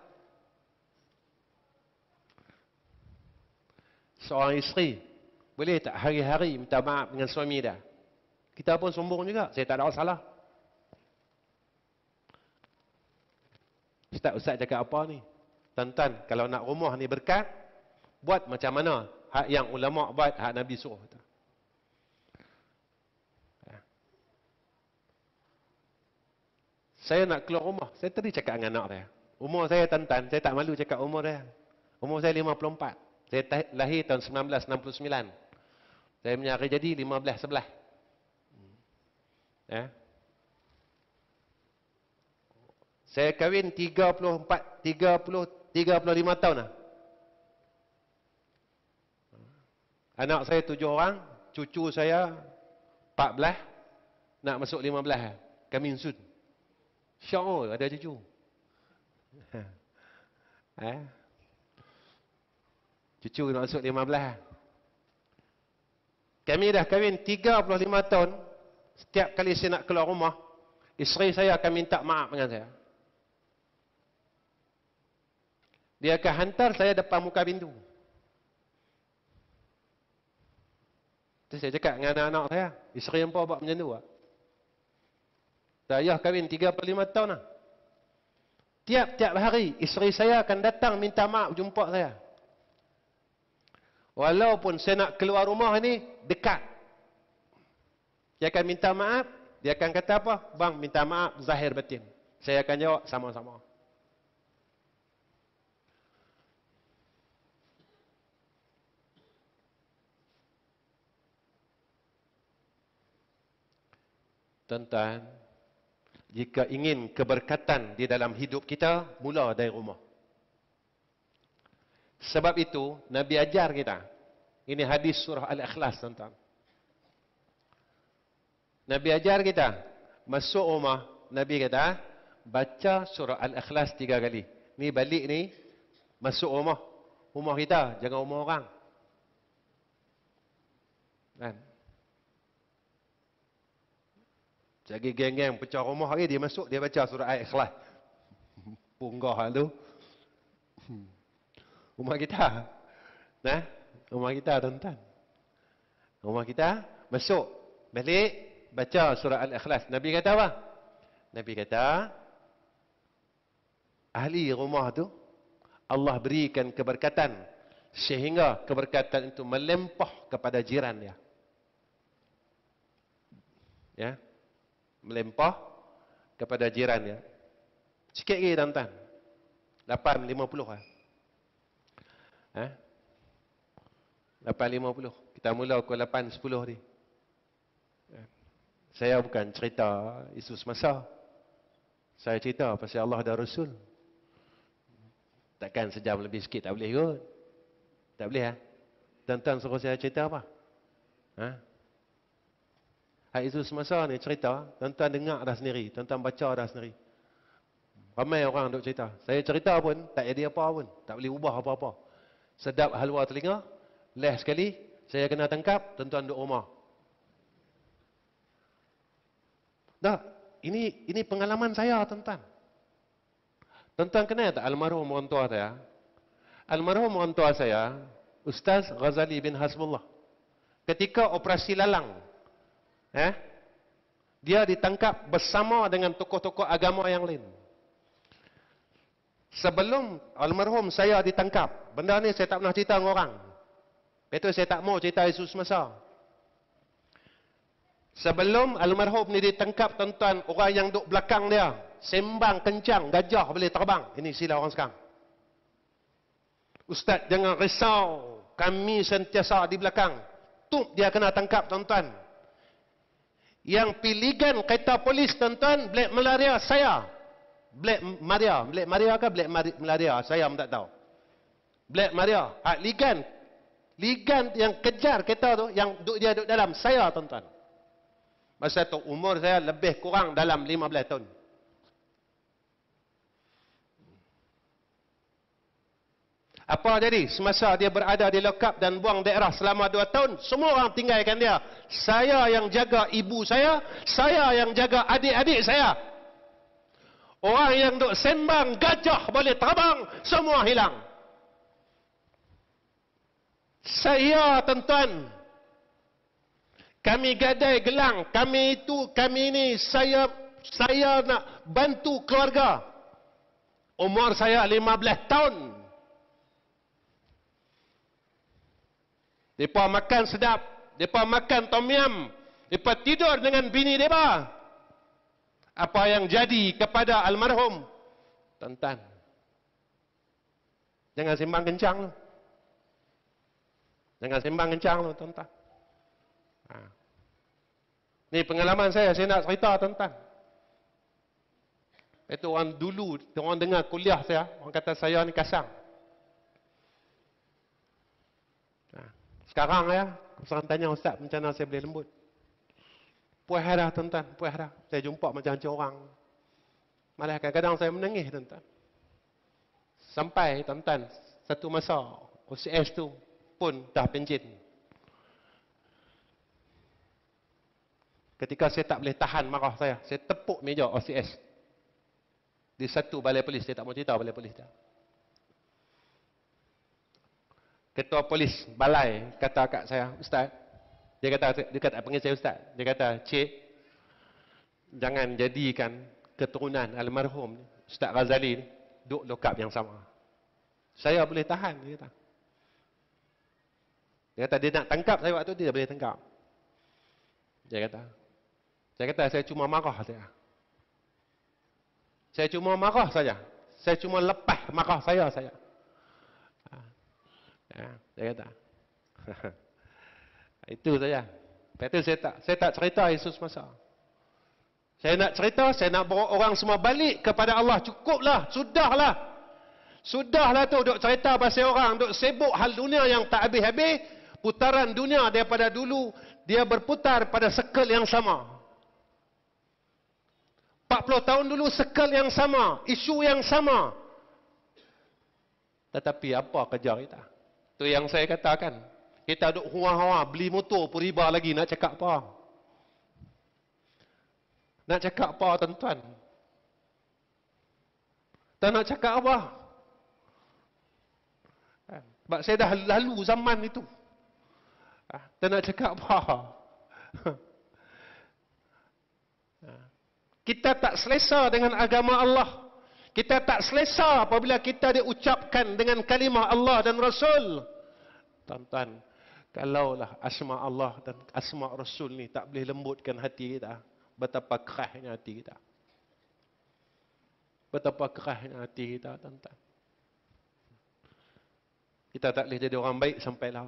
Seorang isteri, boleh tak hari-hari minta maaf dengan suami dia? Kita pun sombong juga. Saya tak ada salah. Ustaz cakap apa ni? Tuan-tuan, kalau nak rumah ni berkat, buat macam mana? Hak yang ulama buat, hak Nabi suruh. Saya nak keluar rumah. Saya tadi cakap dengan anak saya. Umur saya, tuan-tuan, saya tak malu cakap umur saya. Umur saya 54. Saya lahir tahun 1969. Saya punya hari jadi 15/11. Saya kahwin 33 35 tahun lah. Anak saya 7 orang, cucu saya 14, nak masuk 15. Kami insud. Syok ada cucu. Cucu nak masuk 15. Kami dah kahwin 35 tahun. Setiap kali saya nak keluar rumah, isteri saya akan minta maaf dengan saya. Dia akan hantar saya depan muka pintu. Terus saya cakap dengan anak-anak saya, isteri hampa buat macam tu. Saya kahwin 35 tahun lah. Tiap-tiap hari, isteri saya akan datang minta maaf jumpa saya. Walaupun saya nak keluar rumah ni, dekat. Dia akan minta maaf, dia akan kata apa? Bang, minta maaf, zahir batin. Saya akan jawab, sama-sama. Tuan-tuan, jika ingin keberkatan di dalam hidup kita, mula dari rumah. Sebab itu, Nabi ajar kita. Ini hadis surah Al-Ikhlas, tuan-tuan. Nabi ajar kita, masuk rumah, Nabi kata, baca surah Al-Ikhlas 3 kali. Ni balik ni, masuk rumah. Rumah kita, jangan rumah orang. Kan? Jadi geng-geng pecah rumah hari, dia masuk, dia baca surah Al-Ikhlas. Punggah tu. Rumah kita. Nah, rumah kita, tuan-tuan. Rumah kita, masuk, balik, baca surah Al-Ikhlas. Nabi kata apa? Nabi kata, ahli rumah tu, Allah berikan keberkatan, sehingga keberkatan itu melempah kepada jiran dia. Ya. Melempah kepada jiran dia. Sikit lagi, tuan-tuan. 8.50 lah. 8.50. Kita mula pukul 8.10 ni. Saya bukan cerita isu semasa. Saya cerita pasal Allah dan Rasul. Takkan sejam lebih sikit tak boleh kot. Tak boleh ha? Tuan-tuan suruh saya cerita apa? Isu semasa ni cerita, tuan-tuan dengar dah sendiri, tuan-tuan baca dah sendiri. Ramai orang duk cerita. Saya cerita pun tak jadi apa pun, tak boleh ubah apa-apa. Sedap halwa telinga, leh sekali, saya kena tangkap, tuan-tuan duk rumah. Dah, ini pengalaman saya, tuan-tuan. Tuan-tuan kenal tak almarhum orang tua saya? Almarhum orang tua saya, Ustaz Ghazali bin Hasbullah. Ketika operasi lalang, dia ditangkap bersama dengan tokoh-tokoh agama yang lain. Sebelum almarhum saya ditangkap, benda ni saya tak pernah cerita dengan orang. Itu saya tak mau cerita isu semasa. Sebelum almarhum ni ditangkap, tuan-tuan, orang yang duduk belakang dia, sembang kencang, gajah boleh terbang. Ini sila orang sekarang. Ustaz, jangan risau, kami sentiasa di belakang. Tup dia kena tangkap, tuan-tuan. Yang pilihan kereta polis, tuan-tuan, Black Malaria saya. Black Maria ke Black Malaria? Saya tak tahu. Black Maria. Ligan yang kejar kereta tu, yang dia duduk dalam, saya, tuan-tuan. Masa tu umur saya lebih kurang dalam 15 tahun. Apa jadi? Semasa dia berada di lokap dan buang daerah selama 2 tahun, semua orang tinggalkan dia. Saya yang jaga ibu saya yang jaga adik-adik saya. Orang yang duk sembang gajah boleh terbang, semua hilang. Saya, tuan-tuan, kami gadai gelang, kami ini, saya nak bantu keluarga. Umur saya 15 tahun. Mereka makan sedap. Mereka makan tom yum. Mereka tidur dengan bini mereka. Apa yang jadi kepada almarhum? Tuan-tuan, jangan sembang kencang lu. Jangan sembang kencang lu, tuan-tuan. Ini pengalaman saya nak cerita, tuan-tuan. Itu orang dulu, orang dengar kuliah saya, orang kata saya ni kasar. Sekarang ya, seorang tanya Ustaz, macam mana saya boleh lembut? Puas dah tuan-tuan, puas dah. Saya jumpa macam-macam orang. Malah kadang-kadang saya menangis tuan-tuan. Sampai tuan-tuan, satu masa OCS tu pun dah pencin. Ketika saya tak boleh tahan marah saya tepuk meja OCS. Di satu balai polis, saya tak mau cerita balai polis dah. Ketua polis balai kata kat saya, Ustaz, dia kata panggil saya Ustaz. Dia kata, Cik, jangan jadikan keturunan almarhum Ustaz Ghazali ni duk lokap yang sama. Saya boleh tahan, dia kata. Dia kata dia nak tangkap saya waktu tu, dia boleh tangkap. Dia kata, saya cuma marah saja. Saya cuma marah saja. Saya cuma lepas marah saya. Ya, dia kata. Itu saja. Lepas tu saya tak cerita Yesus masa. Saya nak cerita, saya nak bawa orang semua balik kepada Allah. Cukuplah, sudahlah. Sudahlah tu duk cerita pasal orang, duk sibuk hal dunia yang tak habis-habis. Putaran dunia daripada dulu, dia berputar pada circle yang sama. 40 tahun dulu circle yang sama, isu yang sama. Tetapi apa kerja kita? Tu yang saya katakan. Kita duk hua-hua beli motor pun riba lagi, nak cakap apa? Nak cakap apa tuan-tuan? Tak nak cakap apa? Sebab saya dah lalu zaman itu. Tak nak cakap apa? Kita tak selesa dengan agama Allah. Kita tak selesa apabila kita diucapkan dengan kalimah Allah dan Rasul. Tuan-tuan, kalaulah asma Allah dan asma Rasul ni tak boleh lembutkan hati kita, betapa kerasnya hati kita. Betapa kerasnya hati kita, tuan-tuan. Kita tak boleh jadi orang baik sampailah.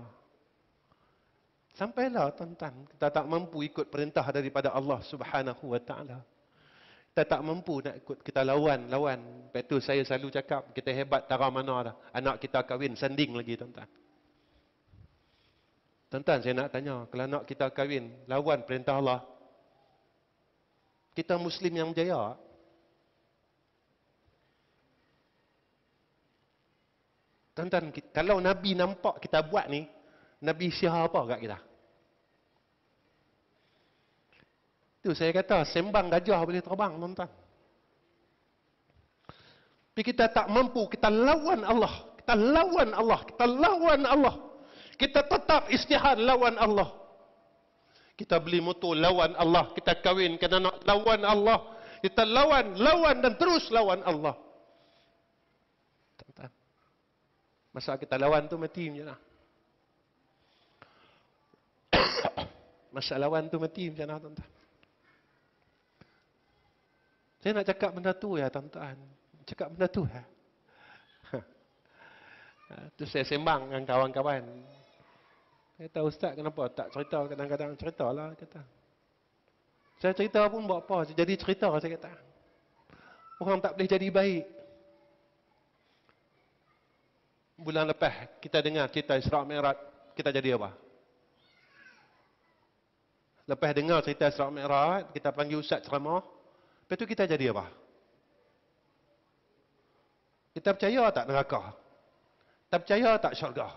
Sampailah, tuan-tuan. Kita tak mampu ikut perintah daripada Allah Subhanahu wa taala. Kita tak mampu nak ikut, kita lawan. Lepas tu saya selalu cakap, kita hebat tara mana dah. Anak kita kahwin, sanding lagi, tuan-tuan. Tuan-tuan, saya nak tanya, kalau anak kita kahwin, lawan perintah Allah, kita Muslim yang berjaya? Tuan-tuan, kalau Nabi nampak kita buat ni, Nabi siapa apa kat kita? Tu saya kata, sembang gajah boleh terbang, tuan-tuan. Tapi kita tak mampu, kita lawan Allah. Kita lawan Allah. Kita lawan Allah. Kita tetap istihad lawan Allah. Kita beli motor lawan Allah. Kita kahwin kena nak lawan Allah. Kita lawan dan terus lawan Allah. Tuan-tuan. Masa kita lawan tu mati macam mana? Masa lawan tu mati macam mana, tuan-tuan? Saya nak cakap benda tu ya, tuan-tuan. Cakap benda tu ya. Tu saya sembang dengan kawan-kawan. Kata, Ustaz kenapa tak cerita? Kadang-kadang ceritalah, kata. Saya cerita pun buat apa? Jadi cerita, saya kata. Orang tak boleh jadi baik. Bulan lepas, kita dengar cerita Isra' Mi'raj, kita jadi apa? Lepas dengar cerita Isra' Mi'raj, kita panggil Ustaz ceramah. Lepas tu kita jadi apa? Kita percaya tak neraka? Kita percaya tak syurga?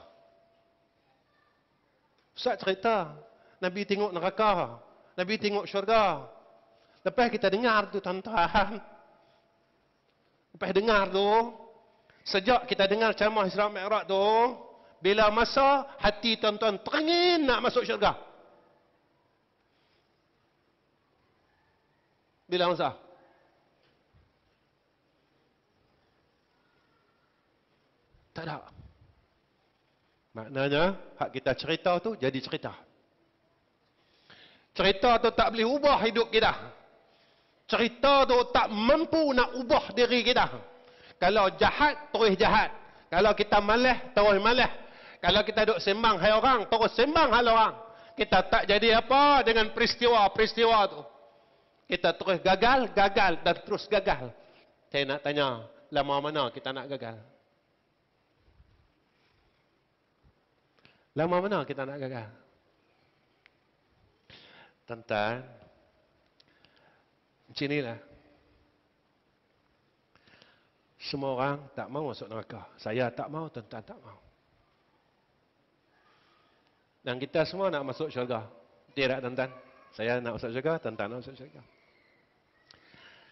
Ustaz cerita, Nabi tengok neraka, Nabi tengok syurga. Lepas kita dengar tu, tuan-tuan. Lepas dengar tu, sejak kita dengar ceramah Isra' Mi'raj tu, bila masa hati tuan-tuan teringin nak masuk syurga. Bila masa? Tak ada. Maknanya, hak kita cerita tu jadi cerita. Cerita tu tak boleh ubah hidup kita. Cerita tu tak mampu nak ubah diri kita. Kalau jahat, terus jahat. Kalau kita malas, terus malas. Kalau kita duk sembang hai orang, terus sembang hal orang. Kita tak jadi apa dengan peristiwa-peristiwa tu. Kita terus gagal dan terus gagal. Saya nak tanya, lama mana kita nak gagal? Lama mana kita nak gagal? Tuan-tuan, macam inilah. Semua orang tak mau masuk neraka. Saya tak mau, tuan-tuan tak mau. Dan kita semua nak masuk syurga. Tidak, tuan-tuan? Saya nak masuk syurga, tuan-tuan nak masuk syurga.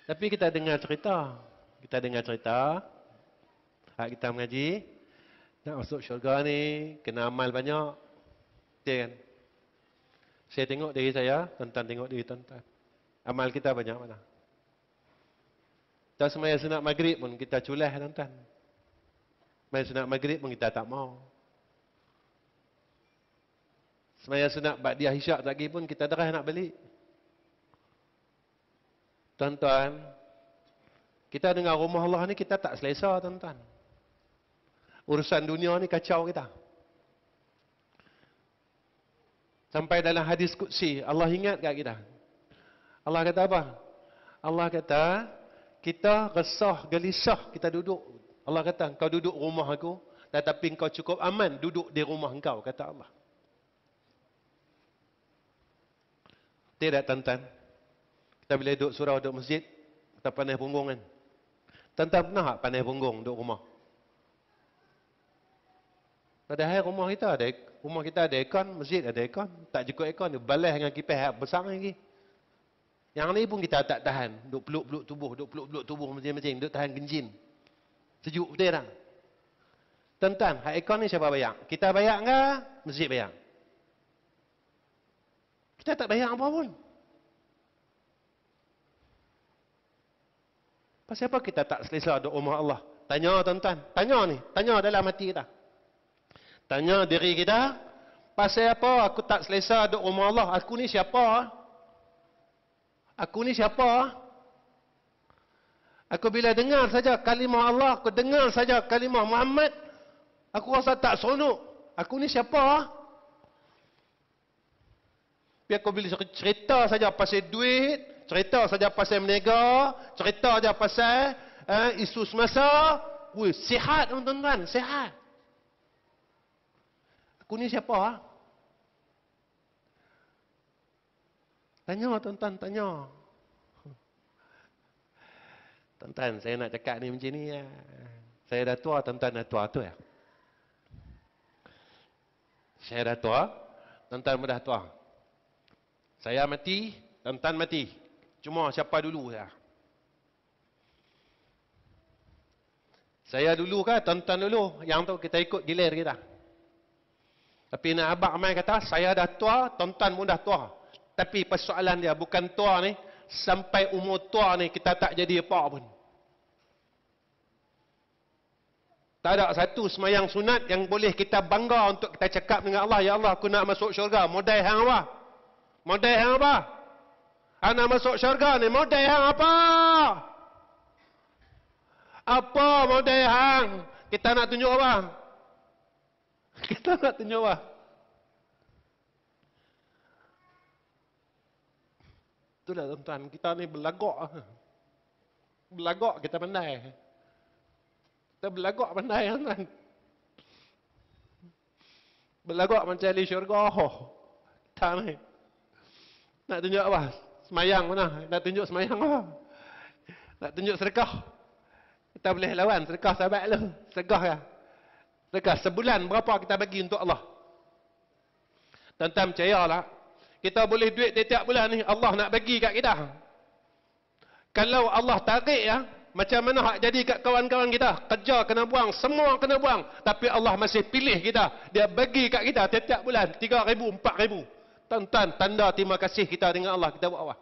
Tapi kita dengar cerita. Kita dengar cerita. Hak kita mengaji. Nak masuk syurga ni, kena amal banyak. Betul kan? Saya tengok diri saya, tuan-tuan tengok diri tuan-tuan. Amal kita banyak mana? Kita semaya sunat maghrib pun kita culah, tuan-tuan. Semaya sunat maghrib pun kita tak mau. Semaya sunat ba'diyah isyak lagi pun kita derah nak balik. Tuan-tuan, kita dengar rumah Allah ni kita tak selesa, tuan-tuan. Urusan dunia ni kacau kita. Sampai dalam hadis Qudsi, Allah ingat kat kita. Allah kata apa? Allah kata, kita resah, gelisah, kita duduk. Allah kata, kau duduk rumah aku, tetapi kau cukup aman duduk di rumah engkau, kata Allah. Tidak, tuan-tuan. Kita bila duduk surau, duduk masjid, kita pandai punggung kan. Tuan-tuan pernah tak pandai punggung duduk rumah? Padahal rumah kita ada aircon, masjid ada aircon. Tak cukup aircon, dia balas dengan kipas besar lagi. Yang ni pun kita tak tahan. Duk peluk-peluk tubuh macam-macam. Duk tahan genjin. Sejuk betul tak? Tuan-tuan, hak aircon ni siapa bayar? Kita bayar ke? Masjid bayar? Kita tak bayar apa pun. Pasal apa kita tak selesa duduk rumah Allah? Tanya tuan-tuan. Tanya ni. Tanya dalam hati kita. Tanya diri kita. Pasal apa aku tak selesa duduk rumah Allah? Aku ni siapa? Aku ni siapa? Aku bila dengar saja kalimah Allah, aku dengar saja kalimah Muhammad, aku rasa tak seronok. Aku ni siapa? Biar aku bila cerita saja pasal duit, cerita saja pasal meniaga, cerita saja pasal isu semasa, sihat tuan-tuan, sihat. Aku ni siapa? Tanya tuan-tuan, tanya. Tuan-tuan, saya nak cakap ni macam ni ya. Saya dah tua, tuan-tuan dah tua tu ya. Saya dah tua, tuan-tuan pun dah tua. Saya mati, tuan-tuan mati. Cuma siapa dulu ya? Saya dulu ke, tuan-tuan dulu? Yang tu kita ikut gilir kita. Tapi nak abang Amai kata, saya dah tua, tuan-tuan pun dah tua. Tapi persoalan dia bukan tua ni, sampai umur tua ni kita tak jadi apa pun. Tak ada satu semayang sunat yang boleh kita bangga untuk kita cakap dengan Allah, ya Allah aku nak masuk syurga. Modal hang apa? Modal hang apa? Anak masuk syurga ni modal hang apa? Apa modal hang? Kita nak tunjuk apa? Kita nak tunjuk apa? Itulah tuan-tuan, kita ni berlagak. Berlagak kita pandai. Kita berlagak pandai tuan-tuan. Berlagak macam ahli syurga. Kita ni. Nak tunjuk apa? Semayang mana? Nak tunjuk semayang apa? Nak tunjuk sedekah. Kita boleh lawan sedekah sahabat lu. Sedekah ya. Sedekah sebulan berapa kita bagi untuk Allah? Tuan-tuan percayalah. Kita boleh duit tiap bulan ni, Allah nak bagi kat kita. Kalau Allah tarik ya, macam mana hak jadi kat kawan-kawan kita? Kerja kena buang, semua kena buang. Tapi Allah masih pilih kita. Dia bagi kat kita tiap bulan, 3,000, 4,000. Tuan-tuan, tanda terima kasih kita dengan Allah. Kita buat apa?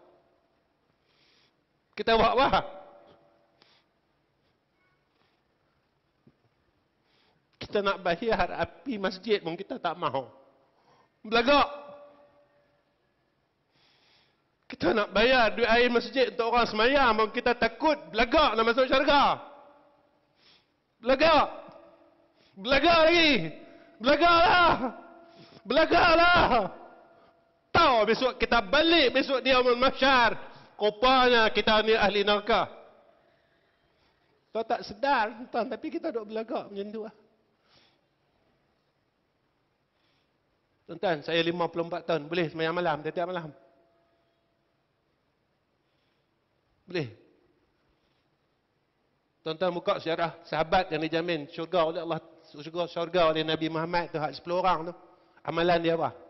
Kita buat apa? Kita nak bayar api masjid pun kita tak mahu. Belagak. Kita nak bayar duit air masjid untuk orang semayang pun kita takut belagak nak masuk syurga. Belagak. Belagak lagi. Belagaklah. Belagaklah. Tahu besok kita balik besok dia yaumul mahsyar. Rupanya kita ni ahli neraka. Kau tak sedar, tuan, tapi kita duk belagak macam tu lah. Tuan-tuan, saya 54 tahun. Boleh sembahyang malam, tiap-tiap malam? Boleh. Tuan-tuan buka sejarah sahabat yang dijamin syurga oleh Allah, syurga oleh Nabi Muhammad tu, hak 10 orang tu. Amalan dia apa?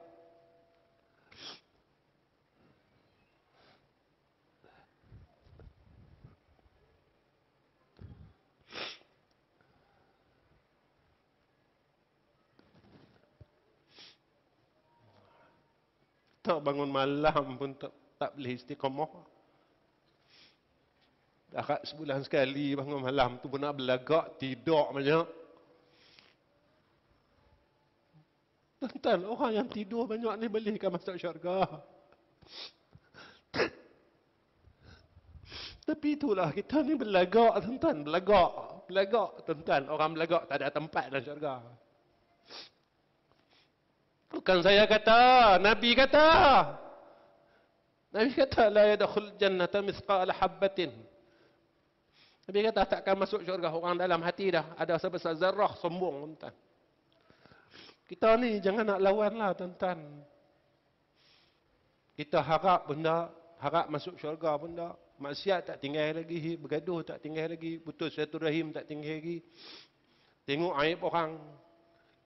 Tak bangun malam pun tak boleh istiqamah. Dah sebulan sekali bangun malam tu pun nak belagak, tidur banyak. Tuan-tuan, orang yang tidur banyak ni bolehkah masuk syurga? Tapi itulah, kita ni belagak, tuan-tuan. Belagak, tuan-tuan. Orang belagak tak ada tempat dalam syurga. Bukan saya kata, Nabi kata. Nabi kata, la yadkhul jannata mithqala habbatin. Nabi kata, takkan masuk syurga orang dalam hati dah ada sebesar zarah sombong, tuan-tuan. Kita ni jangan nak lawan lah, tuan-tuan. Kita harap benda, harap masuk syurga benda. Maksiat tak tinggal lagi, bergaduh tak tinggal lagi, putus silaturahim tak tinggal lagi. Tengok aib orang,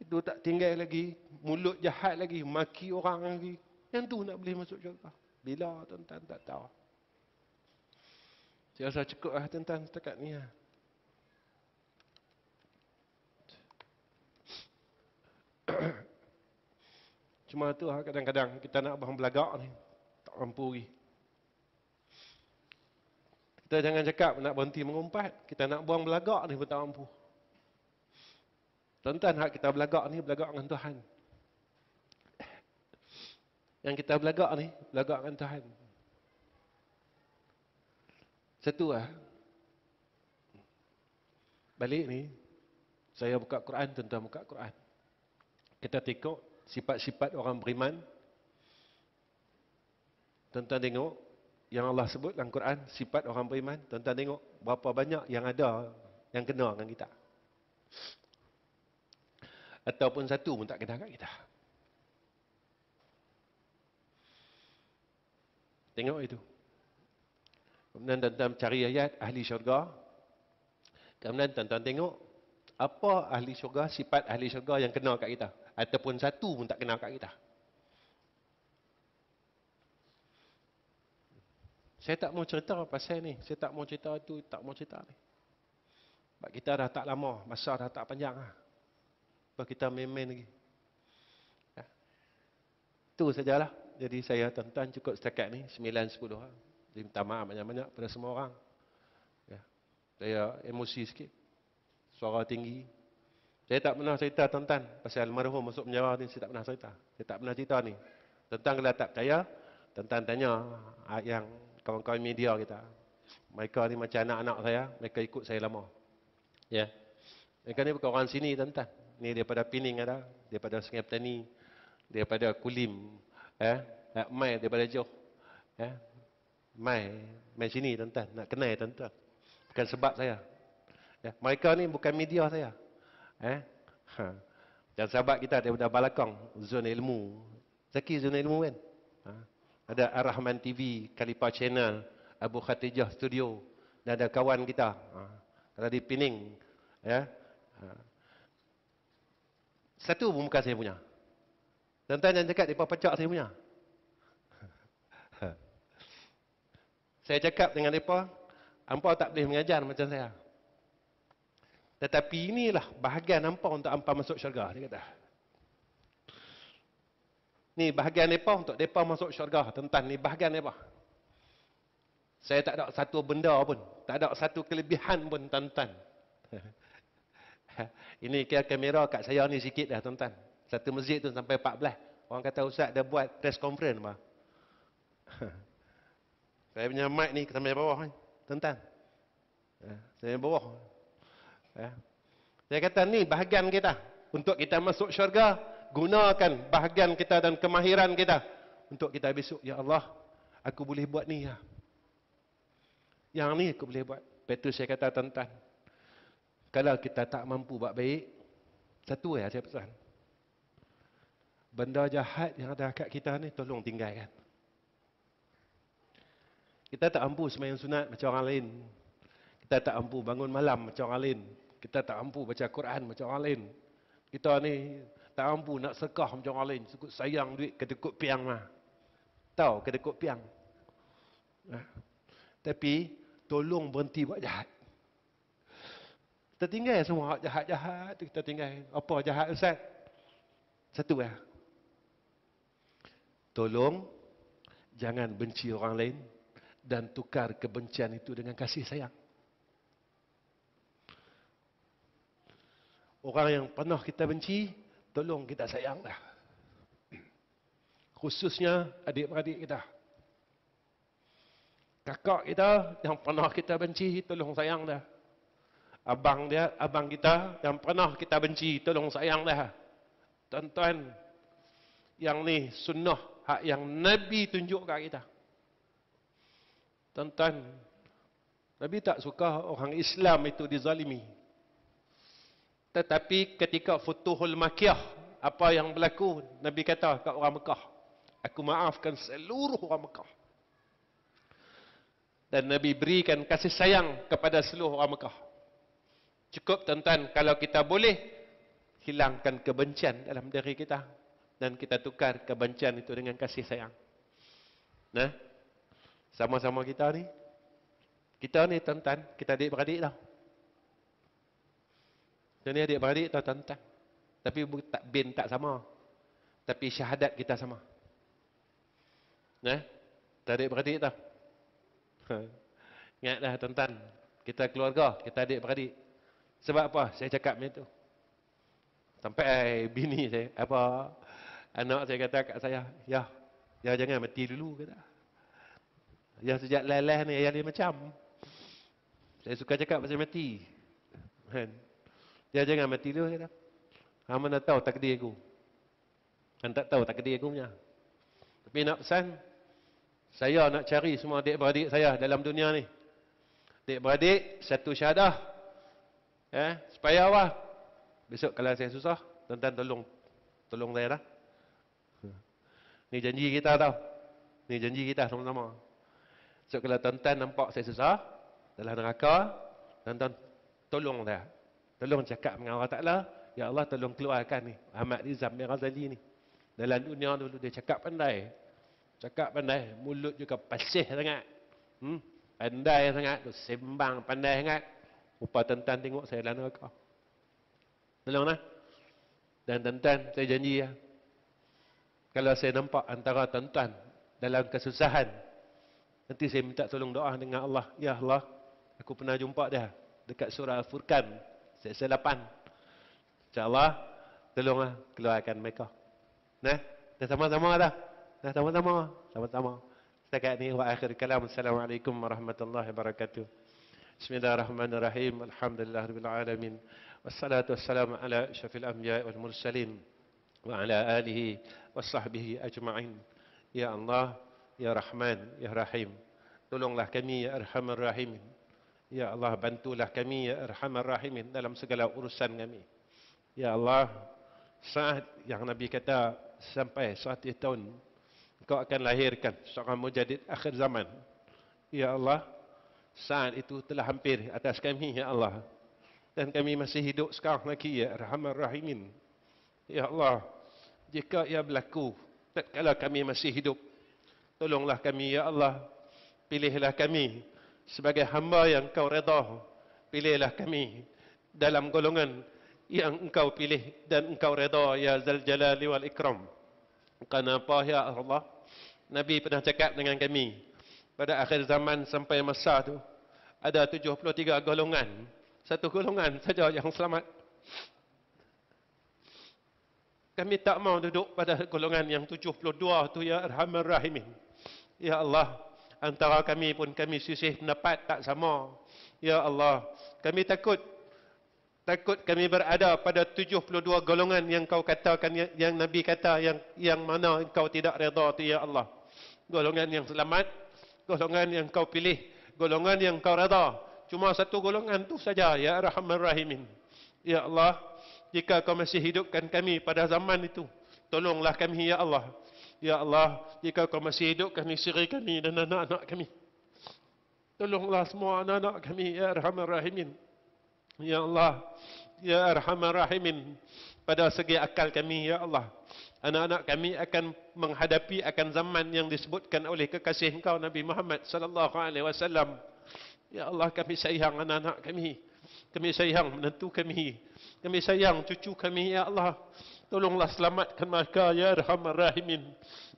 itu tak tinggal lagi, mulut jahat lagi, maki orang lagi. Yang tu nak boleh masuk syurga. Bila, tuan-tuan, tak tahu. Saya rasa cukup lah, tuan-tuan, setakat ni lah. Cuma tu lah, kadang-kadang kita nak bahan belagak ni, tak mampu lagi. Kita jangan cakap nak berhenti mengumpat, kita nak buang belagak ni pun tak mampu. Tuan-tuan, hak kita belagak ni, belagak dengan Tuhan. Yang kita belagak ni, belagak dengan Tuhan. Satu lah. Balik ni, saya buka Quran, tuan-tuan buka Quran. Kita tengok sifat-sifat orang beriman. Tuan-tuan tengok, yang Allah sebut dalam Quran, sifat orang beriman. Tuan-tuan tengok, berapa banyak yang ada, yang kena dengan kita. Ataupun satu pun tak kena kat kita. Tengok itu. Kemudian tuan-tuan cari ayat ahli syurga. Kemudian tuan-tuan tengok apa ahli syurga, sifat ahli syurga yang kena kat kita. Ataupun satu pun tak kena kat kita. Saya tak mau cerita pasal ni. Saya tak mau cerita tu, tak mau cerita ni. Sebab kita dah tak lama, masa dah tak panjang lah. Sebab kita main-main lagi. Ya. Itu sajalah. Jadi saya tuan-tuan cukup setakat ni, 9-10 lah. Jadi minta maaf banyak-banyak pada semua orang. Ya. Saya emosi sikit. Suara tinggi. Saya tak pernah cerita tuan-tuan pasal almarhum masuk penjara ni, saya tak pernah cerita. Saya tak pernah cerita ni. Tuan-tuan kalau tak percaya, tuan-tuan tanya yang kawan-kawan media kita. Mereka ni macam anak-anak saya, mereka ikut saya lama. Ya. Mereka ni bukan orang sini tuan-tuan. Ni daripada Pening ada, daripada Sungai Petani, daripada Kulim, mai daripada Johor. Mai sini tuan-tuan, nak kenal tuan-tuan. Bukan sebab saya. Ya, mereka ni bukan media saya. Dan sahabat kita daripada Balakang, Zon Ilmu. Zaki Zon Ilmu kan? Ada Ar-Rahman TV, Khalifah Channel, Abu Khatijah Studio. Dan ada kawan kita. Kalau di Pening. Ya. Satu pun bukan saya punya. Tuan-tuan jangan cakap mereka pecah saya punya. Saya cakap dengan mereka, hampa tak boleh mengajar macam saya. Tetapi inilah bahagian hampa untuk hampa masuk syurga, dia kata. Ni bahagian mereka untuk mereka masuk syurga. Tuan-tuan, ni bahagian mereka. Saya tak ada satu benda pun. Tak ada satu kelebihan pun, tuan-tuan. Ini kira kamera kat saya ni sikit dah, tuan-tuan. Satu masjid tu sampai 14. Orang kata Ustaz dah buat press conference. Saya punya mic ni sampai bawah ni, tuan-tuan. Sampai bawah. Saya kata ni bahagian kita. Untuk kita masuk syurga, gunakan bahagian kita dan kemahiran kita. Untuk kita besok, ya Allah, aku boleh buat ni ya. Yang ni aku boleh buat. Lepas tu saya kata, tuan-tuan, Kalau kita tak mampu buat baik, satu ya saya pesan. Benda jahat yang ada kat kita ni tolong tinggalkan. Kita tak mampu sembahyang sunat macam orang lain. Kita tak mampu bangun malam macam orang lain. Kita tak mampu baca Quran macam orang lain. Kita ni tak mampu nak sedekah macam orang lain. Sukut sayang duit kedekut piang mah. Tahu kedekut piang. Tapi tolong berhenti buat jahat. Kita tinggal semua jahat-jahat tu kita tinggal. Apa jahat Ustaz? Satu ya. Tolong jangan benci orang lain dan tukar kebencian itu dengan kasih sayang. Orang yang pernah kita benci, tolong kita sayanglah. Khususnya adik-beradik kita. Kakak kita yang pernah kita benci, tolong sayang dah. Abang kita yang pernah kita benci, tolong sayang dah. Tuan-tuan, yang ni sunnah hak yang Nabi tunjuk kat kita. Tuan-tuan, Nabi tak suka orang Islam itu dizalimi. Tetapi ketika Futuhul Makkiyah, apa yang berlaku, Nabi kata kat orang Mekah, aku maafkan seluruh orang Mekah. Dan Nabi berikan kasih sayang kepada seluruh orang Mekah. Cukup tuan-tuan, kalau kita boleh hilangkan kebencian dalam diri kita dan kita tukar kebencian itu dengan kasih sayang. Nah, sama-sama kita ni tuan-tuan, kita adik-beradik tau. Jadi adik-beradik tau tuan-tuan. Tapi bin tak sama. Tapi syahadat kita sama. Nah, kita adik-beradik tau. Ingat dah tuan-tuan, kita keluarga, kita adik-beradik. Sebab apa saya cakap macam tu? Sampai bini saya, anak saya kata kat saya, ya jangan mati dulu kata. Ya sejak lelah ni ayah dia macam. Saya suka cakap pasal mati. Kan? Ya jangan mati dulu kata. Hang mana tahu takdir aku. Hang tak tahu takdir aku punya. Tapi nak pesan, saya nak cari semua adik-beradik saya dalam dunia ni. Adik-beradik satu syahadah. Supaya apa? Besok kalau saya susah, tuan-tuan tolong saya dah. Ni janji kita tau. Ni janji kita sama-sama. So kalau tuan-tuan nampak saya susah dalam neraka, tuan-tuan tolong saya. Tolong cakap dengan Allah Ta'ala, ya Allah tolong keluarkan ni Ahmad Nizam bin Ghazali ni. Dalam dunia dulu dia cakap pandai. Mulut juga pasih sangat. Pandai sangat, sembang pandai sangat. Rupa tuan-tuan tengok saya dalam neraka. Tolonglah. Dan tuan-tuan, saya janji ya. Kalau saya nampak antara tuan-tuan dalam kesusahan, nanti saya minta tolong doa dengan Allah. Ya Allah, aku pernah jumpa dia dekat surah Al-Furqan, ayat 8. InsyaAllah, tolonglah keluarkan mereka. Nah, dah sama-sama dah. Dah sama-sama. Setakat ni, wa akhir kalam. Assalamualaikum warahmatullahi wabarakatuh. Bismillahirrahmanirrahim. Alhamdulillahirabbil alamin. Wassalatu wassalamu ala asyrafil anbiya'i wal mursalin wa ala alihi washabbihi ajma'in. Ya Allah, ya Rahman, ya Rahim, tolonglah kami ya Arhamar Rahimin. Ya Allah, bantulah kami ya Arhamar Rahimin dalam segala urusan kami. Ya Allah, saat yang Nabi kata sampai 100 tahun Engkau akan lahirkan seorang mujadid akhir zaman. Ya Allah, saat itu telah hampir atas kami, ya Allah. Dan kami masih hidup sekarang lagi, ya Arhamar Rahimin. Ya Allah, jika ia berlaku tatkala kami masih hidup, tolonglah kami, ya Allah. Pilihlah kami sebagai hamba yang Engkau redha. Pilihlah kami dalam golongan yang Engkau pilih dan Engkau redha, ya Zal Jalali wal Ikram. Kenapa, ya Allah? Nabi pernah cakap dengan kami, pada akhir zaman sampai masa tu ada 73 golongan. Satu golongan saja yang selamat. Kami tak mau duduk pada golongan yang 72 tu, ya Arhamar Rahimin. Ya Allah, antara kami pun kami sisih pendapat tak sama. Ya Allah, kami takut kami berada pada 72 golongan yang Kau katakan, yang Nabi kata, yang mana Engkau tidak redha tu, ya Allah. Golongan yang selamat, golongan yang Kau pilih, golongan yang Kau redha. Cuma satu golongan tu saja, ya Arhamar Rahimin. Ya Allah, jika kau masih hidupkan kami pada zaman itu, tolonglah kami, ya Allah. Ya Allah, jika kau masih hidupkan isteri kami dan anak-anak kami, tolonglah semua anak-anak kami, ya Arhamar Rahimin. Ya Allah, ya Arhamar Rahimin. Pada segi akal kami, ya Allah, anak-anak kami akan menghadapi akan zaman yang disebutkan oleh kekasih Engkau Nabi Muhammad sallallahu alaihi wasallam. Ya Allah, kami sayang anak-anak kami. Kami sayang menantu kami. Kami sayang cucu kami, ya Allah. Tolonglah selamatkan mereka, ya Arhamar Rahimin.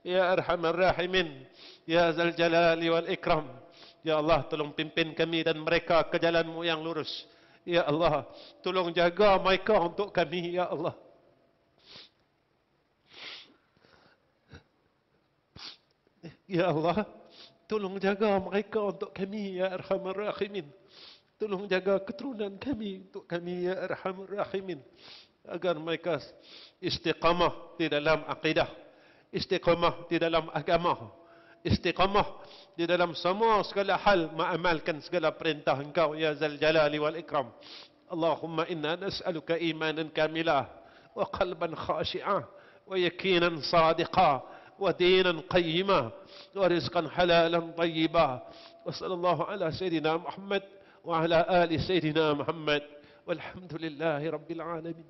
Ya Arhamar Rahimin. Ya Zal Jalali wal Ikram. Ya Allah, tolong pimpin kami dan mereka ke jalan-Mu yang lurus. Ya Allah, tolong jaga mereka untuk kami, ya Allah. Ya Allah, tolong jaga mereka untuk kami, ya Arhamar Rahimin. Tolong jaga keturunan kami untuk kami, ya Arhamar Rahimin. Agar mereka istiqamah di dalam akidah, istiqamah di dalam agama, istiqamah di dalam semua segala hal, mengamalkan segala perintah Engkau, ya Zal Jalali wal Ikram. Allahumma inna nas'aluka imanan kamilah, wa qalban khashi'ah, wa yakinan sadiqah, wa dinan qayyimah, wa rizqan halalan tayyibah. Wa sallallahu ala Sayyidina Muhammad wa ala ali Sayyidina Muhammad. Walhamdulillahi Rabbil Alamin.